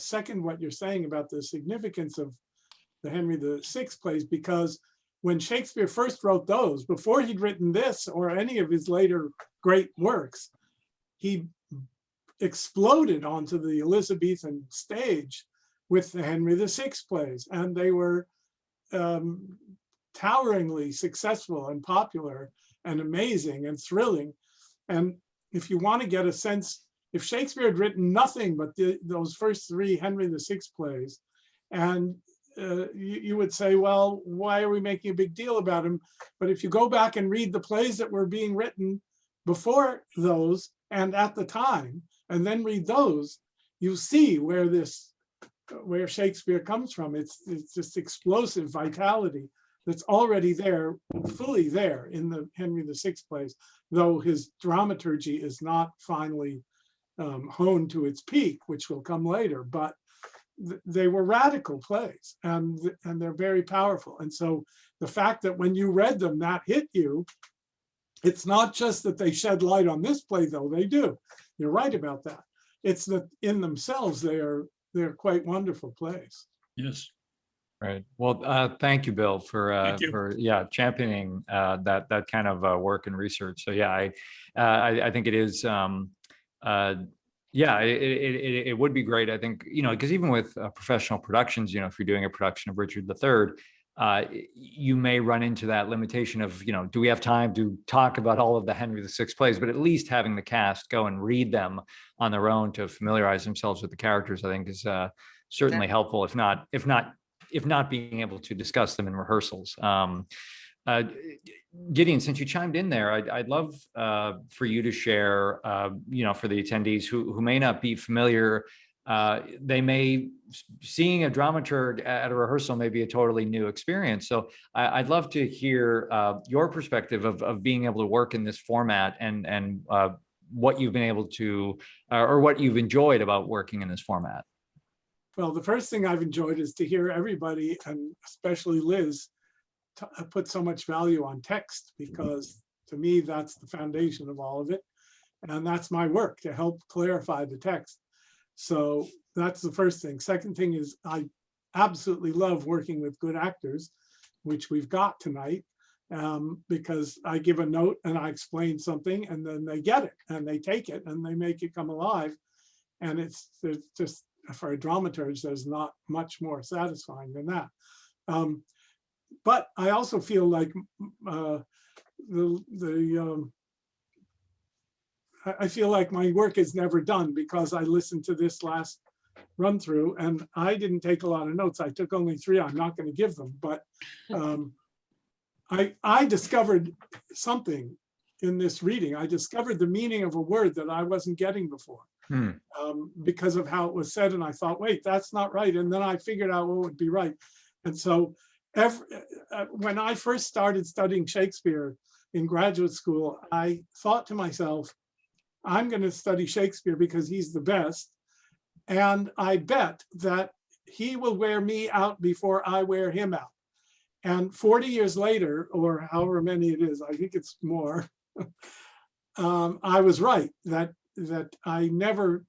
second what you're saying about the significance of the Henry VI plays, because when Shakespeare first wrote those, before he'd written this or any of his later great works, he exploded onto the Elizabethan stage with the Henry VI plays, and they were toweringly successful and popular and amazing and thrilling. And if you want to get a sense, if Shakespeare had written nothing but those first 3 Henry VI plays, and you would say, well, why are we making a big deal about him? But if you go back and read the plays that were being written before those and at the time, and then read those, you see where Shakespeare comes from. It's this explosive vitality that's already there, fully there in the Henry VI plays, though his dramaturgy is not finally honed to its peak, which will come later. But they were radical plays, and they're very powerful. And so the fact that when you read them, that hit you, it's not just that they shed light on this play, though they do. You're right about that. It's that in themselves, they're quite wonderful plays. Yes. Right. Well, thank you, Bill, for championing that kind of work and research. So yeah, I think it is. It would be great. I think, you know, because even with professional productions, you know, if you're doing a production of Richard III, you may run into that limitation of, you know, do we have time to talk about all of the Henry VI plays? But at least having the cast go and read them on their own to familiarize themselves with the characters, I think is certainly helpful, if not being able to discuss them in rehearsals. Gideon, since you chimed in there, I'd love for you to share, you know, for the attendees who may not be familiar, seeing a dramaturg at a rehearsal may be a totally new experience. So I'd love to hear your perspective of being able to work in this format and what you've been able to, or what you've enjoyed about working in this format. Well, the first thing I've enjoyed is to hear everybody, and especially Liz, put so much value on text, because to me, that's the foundation of all of it. And that's my work, to help clarify the text. So that's the first thing. Second thing is I absolutely love working with good actors, which we've got tonight, because I give a note and I explain something, and then they get it and they take it and they make it come alive. And it's just, for a dramaturge, there's not much more satisfying than that. But I also feel like I feel like my work is never done, because I listened to this last run through and I didn't take a lot of notes. I took only 3. I'm not going to give them, but I discovered something in this reading. I discovered the meaning of a word that I wasn't getting before. Because of how it was said. And I thought, wait, that's not right. And then I figured out what would be right. And so when I first started studying Shakespeare in graduate school, I thought to myself, I'm going to study Shakespeare because he's the best. And I bet that he will wear me out before I wear him out. And 40 years later, or however many it is, I think it's more, I was right that I never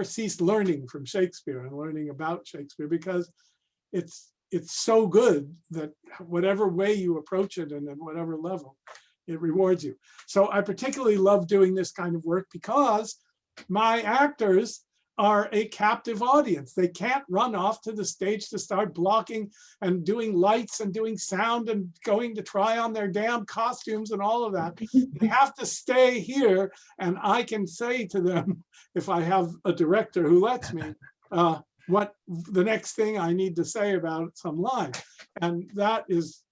ceased learning from Shakespeare and learning about Shakespeare, because it's so good that whatever way you approach it and at whatever level, it rewards you. So I particularly love doing this kind of work because my actors are a captive audience. They can't run off to the stage to start blocking and doing lights and doing sound and going to try on their damn costumes and all of that. They have to stay here, and I can say to them, if I have a director who lets me, what the next thing I need to say about some line. And that's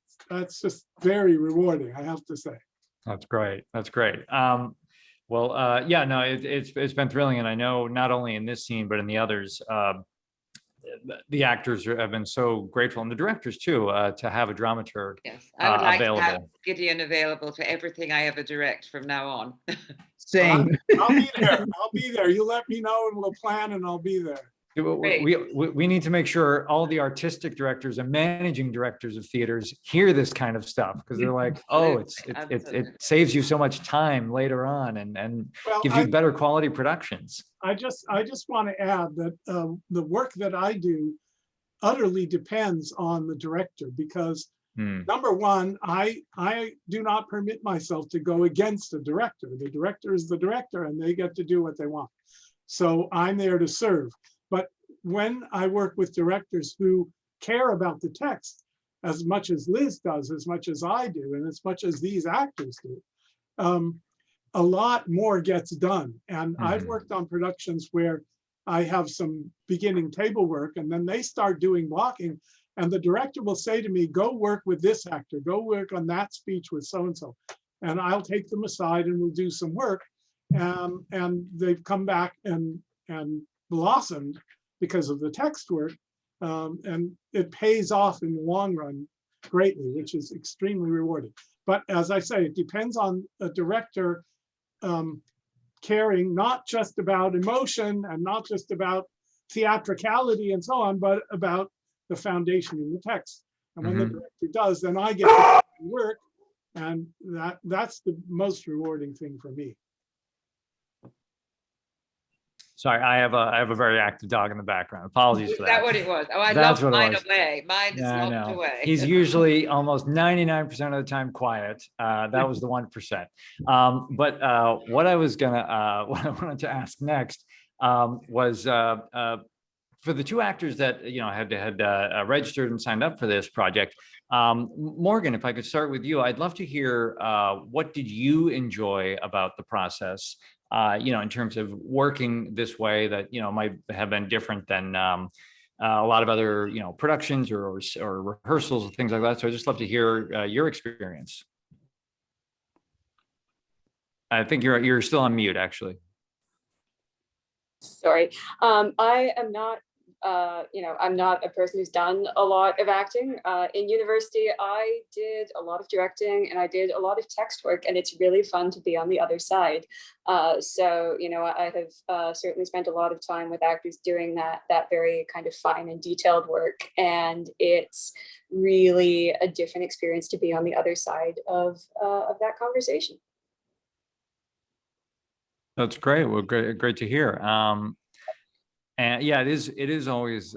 just very rewarding, I have to say. That's great. That's great. Yeah, no, it's been thrilling, and I know not only in this scene but in the others, the actors have been so grateful, and the directors too, to have a dramaturg. Yes, I would like available. to have Gideon available for everything I ever direct from now on. Same. I'll be there. I'll be there. You let me know, and we'll plan, and I'll be there. We need to make sure all the artistic directors and managing directors of theaters hear this kind of stuff, because they're like, oh, it saves you so much time later on, and gives you better quality productions. I just want to add that the work that I do utterly depends on the director, because number one, I do not permit myself to go against a director. The director is the director, and they get to do what they want. So I'm there to serve. But when I work with directors who care about the text as much as Liz does, as much as I do, and as much as these actors do, a lot more gets done. And I've worked on productions where I have some beginning table work, and then they start doing blocking, and the director will say to me, go work with this actor, go work on that speech with so-and-so. And I'll take them aside and we'll do some work. And they've come back and blossomed because of the text work, and it pays off in the long run greatly, which is extremely rewarding. But as I say, it depends on a director caring not just about emotion and not just about theatricality and so on, but about the foundation in the text. And when the director does, then I get to work, and that's the most rewarding thing for me. Sorry, I have a very active dog in the background. Apologies for that. Is that what it was? Oh, I That's love what it mine was. away. Mine is locked away. He's usually almost 99% of the time quiet. That was the 1%. But what I wanted to ask next was for the two actors that had registered and signed up for this project. Morgan, if I could start with you, I'd love to hear what did you enjoy about the process? In terms of working this way that, might have been different than a lot of other, productions or rehearsals and things like that. So I'd just love to hear your experience. I think you're still on mute, actually. Sorry, I am not, I'm not a person who's done a lot of acting. In university, I did a lot of directing and I did a lot of text work, and it's really fun to be on the other side. So, I have certainly spent a lot of time with actors doing that very kind of fine and detailed work. And it's really a different experience to be on the other side of that conversation. That's great. Well, great to hear. And yeah, it is always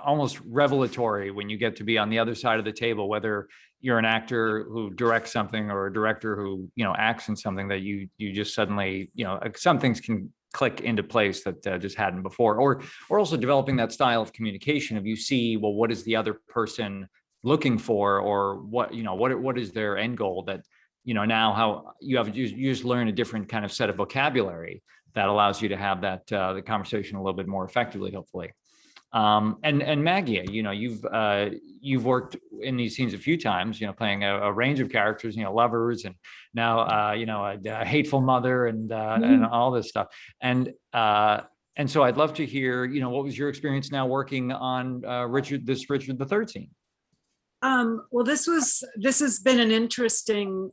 almost revelatory when you get to be on the other side of the table, whether you're an actor who directs something or a director who, acts in something that you just suddenly, some things can click into place that just hadn't before, or also developing that style of communication of you see, well, what is the other person looking for, or what is their end goal that, now how you just learn a different kind of set of vocabulary that allows you to have that the conversation a little bit more effectively, hopefully. And Maggie, you've worked in these scenes a few times, playing a range of characters, lovers, and now a hateful mother, and all this stuff. And so I'd love to hear, what was your experience now working on Richard III scene? Well, this has been an interesting,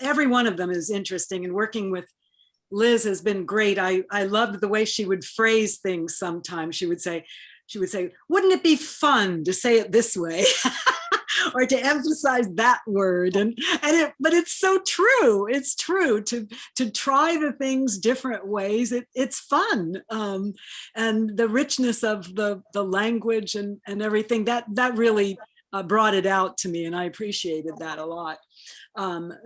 every one of them is interesting, and working with Liz has been great. I loved the way she would phrase things sometimes. She would say, wouldn't it be fun to say it this way? Or to emphasize that word. But it's so true. It's true to try the things different ways. It's fun. And the richness of the language and everything, that really brought it out to me, and I appreciated that a lot.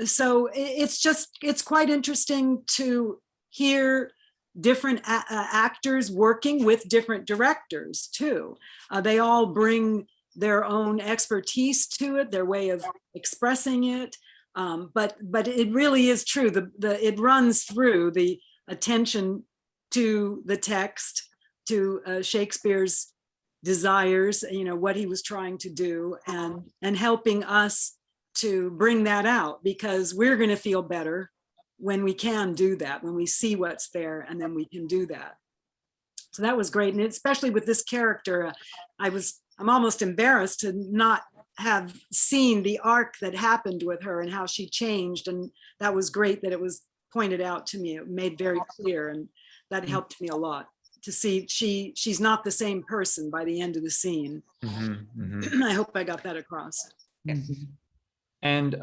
So it's quite interesting to hear different actors working with different directors too. They all bring their own expertise to it, their way of expressing it. But it really is true. It runs through the attention to the text, to Shakespeare's desires, what he was trying to do, and helping us to bring that out, because we're going to feel better when we can do that, when we see what's there, and then we can do that. So that was great. And especially with this character, I'm almost embarrassed to not have seen the arc that happened with her and how she changed. And that was great that it was pointed out to me. It made very clear, and that helped me a lot to see she's not the same person by the end of the scene. I hope I got that across. And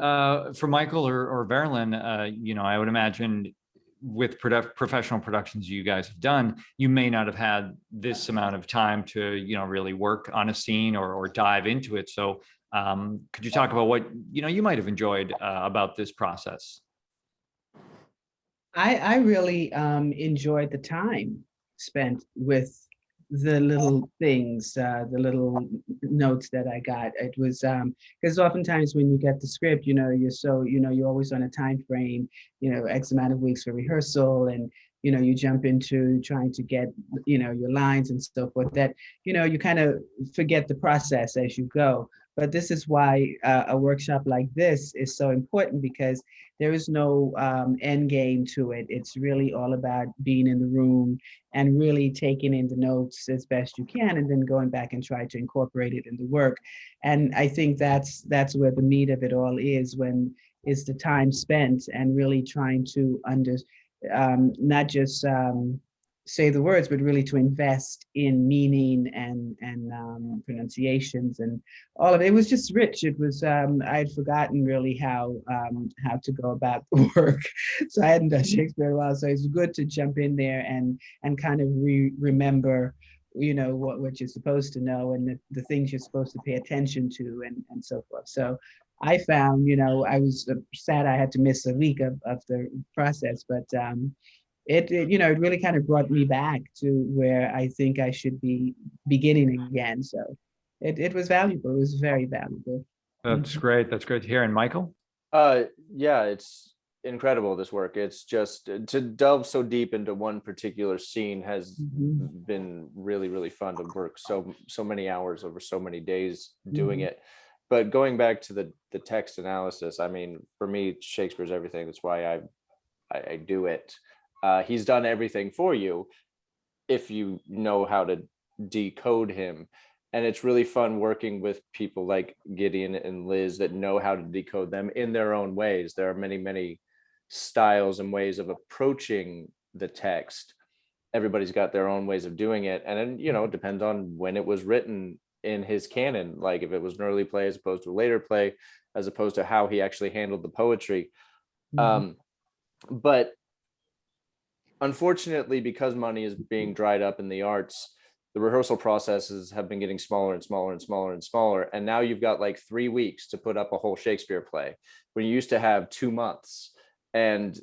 for Michael or Veralyn, I would imagine with professional productions you guys have done, you may not have had this amount of time to, really work on a scene or dive into it. So could you talk about what, you might have enjoyed about this process? I really enjoyed the time spent with the little things, the little notes that I got. It was because oftentimes when you get the script, you're always on a time frame, X amount of weeks for rehearsal, and you jump into trying to get your lines and so forth, that you kind of forget the process as you go. But this is why a workshop like this is so important, because there is no end game to it. It's really all about being in the room and really taking in the notes as best you can, and then going back and try to incorporate it in the work. And I think that's where the meat of it all is the time spent and really trying to not just say the words, but really to invest in meaning and pronunciations and all of it. It was just rich. It was I had forgotten really how to go about the work, so I hadn't done Shakespeare in a while. So it's good to jump in there and kind of remember, what you're supposed to know, and the things you're supposed to pay attention to, and so forth. So I found, I was sad I had to miss a week of the process, but it really kind of brought me back to where I think I should be beginning again. So it was valuable. It was very valuable. That's great. That's great to hear. And Michael? Yeah, it's incredible, this work. It's just to delve so deep into one particular scene has been really, really fun to work so many hours over so many days doing it. But going back to the text analysis, I mean, for me, Shakespeare's everything. That's why I do it. He's done everything for you if you know how to decode him. And it's really fun working with people like Gideon and Liz that know how to decode them in their own ways. There are many, many styles and ways of approaching the text. Everybody's got their own ways of doing it. And then, it depends on when it was written in his canon, like if it was an early play as opposed to a later play, as opposed to how he actually handled the poetry. But unfortunately, because money is being dried up in the arts, the rehearsal processes have been getting smaller and smaller and smaller and smaller. And now you've got like 3 weeks to put up a whole Shakespeare play, when you used to have 2 months. And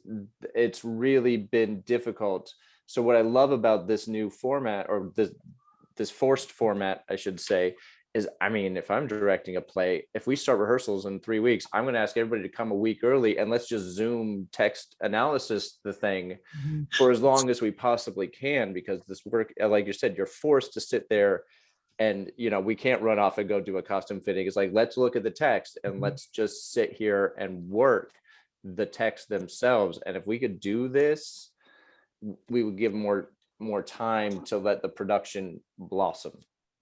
it's really been difficult. So what I love about this new format, or this forced format, I should say, is, I mean, if I'm directing a play, if we start rehearsals in 3 weeks, I'm going to ask everybody to come a week early, and let's just Zoom text analysis the thing for as long as we possibly can, because this work, like you said, you're forced to sit there And, we can't run off and go do a costume fitting. It's like, let's look at the text and let's just sit here and work the text themselves. And if we could do this, we would give more time to let the production blossom.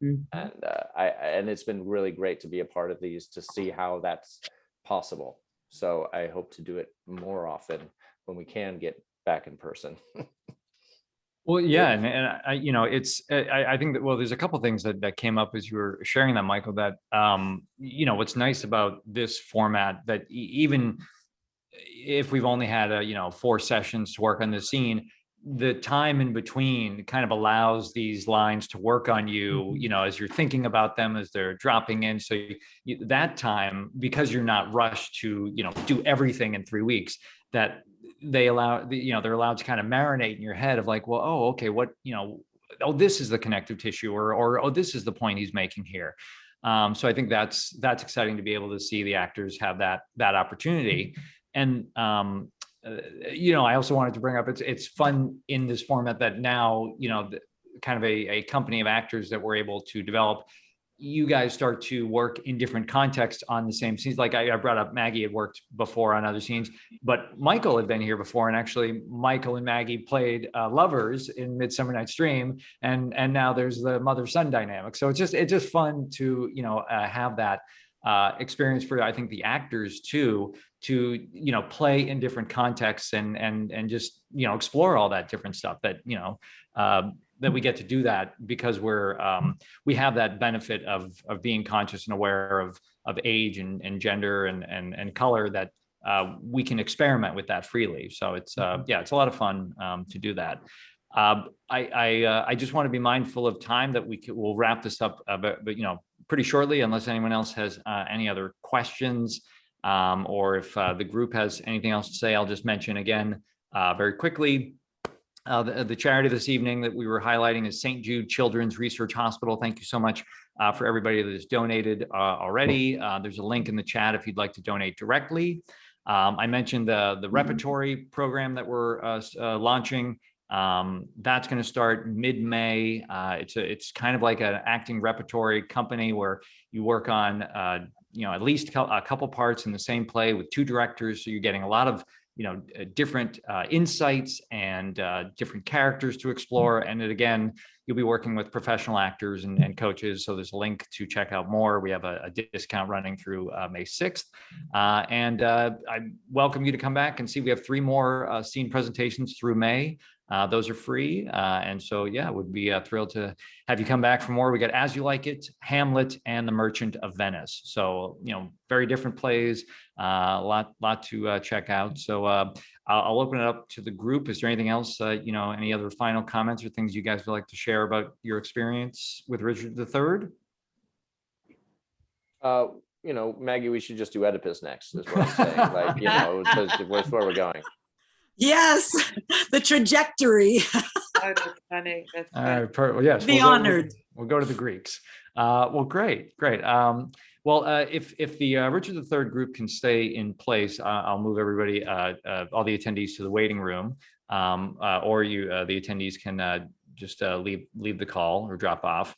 And and it's been really great to be a part of these, to see how that's possible. So I hope to do it more often when we can get back in person. Well, yeah, and I think that, well, there's a couple things that came up as you were sharing that, Michael, that what's nice about this format, that even if we've only had 4 sessions to work on the scene, the time in between kind of allows these lines to work on you, as you're thinking about them, as they're dropping in. So that time, because you're not rushed to, do everything in 3 weeks, that they're allowed to kind of marinate in your head of like, well, oh, okay, what, oh, this is the connective tissue, or oh, this is the point he's making here. So I think that's exciting to be able to see the actors have that opportunity. And I also wanted to bring up, it's fun in this format that now, kind of a company of actors that we're able to develop, you guys start to work in different contexts on the same scenes. Like I brought up, Maggie had worked before on other scenes, but Michael had been here before. And actually Michael and Maggie played lovers in Midsummer Night's Dream. And now there's the mother-son dynamic. So it's just fun to, have that experience for, I think, the actors too, to, play in different contexts and just, explore all that different stuff that, that we get to do that because we have that benefit of being conscious and aware of age and gender and color, that we can experiment with that freely. So it's it's a lot of fun to do that. I just want to be mindful of time, that we'll wrap this up, but pretty shortly, unless anyone else has any other questions, or if the group has anything else to say. I'll just mention again very quickly. The charity this evening that we were highlighting is St. Jude Children's Research Hospital. Thank you so much for everybody that has donated already. There's a link in the chat if you'd like to donate directly. I mentioned the repertory program that we're launching. That's going to start mid-May. It's kind of like an acting repertory company where you work on at least a couple parts in the same play with 2 directors. So you're getting a lot of different insights and different characters to explore. And then again, you'll be working with professional actors and coaches. So there's a link to check out more. We have a discount running through May 6th. And I welcome you to come back and see. We have 3 more scene presentations through May. Those are free. And so, would be thrilled to have you come back for more. We got As You Like It, Hamlet, and The Merchant of Venice. So, very different plays, a lot to check out. So I'll open it up to the group. Is there anything else, any other final comments or things you guys would like to share about your experience with Richard III? Maggie, we should just do Oedipus next, is what I'm saying. That's where we're going. Yes, the trajectory. Oh, that's funny. That's funny. Yes, Be honored. We'll go to the Greeks. Well, great. If the Richard III group can stay in place, I'll move everybody, all the attendees, to the waiting room, or the attendees can just leave the call or drop off.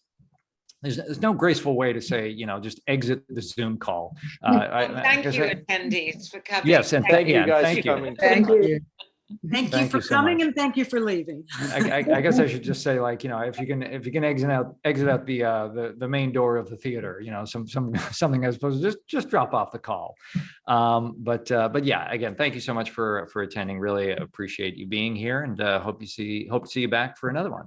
There's no graceful way to say, just exit the Zoom call. Thank you, attendees, for coming. Yes, and thank you guys for coming. Thank you. Thank you for so coming much. and thank you for leaving. I guess I should just say, if you can exit out the main door of the theater, something as opposed to just drop off the call. But yeah, again, thank you so much for attending. Really appreciate you being here, and hope to see you back for another one.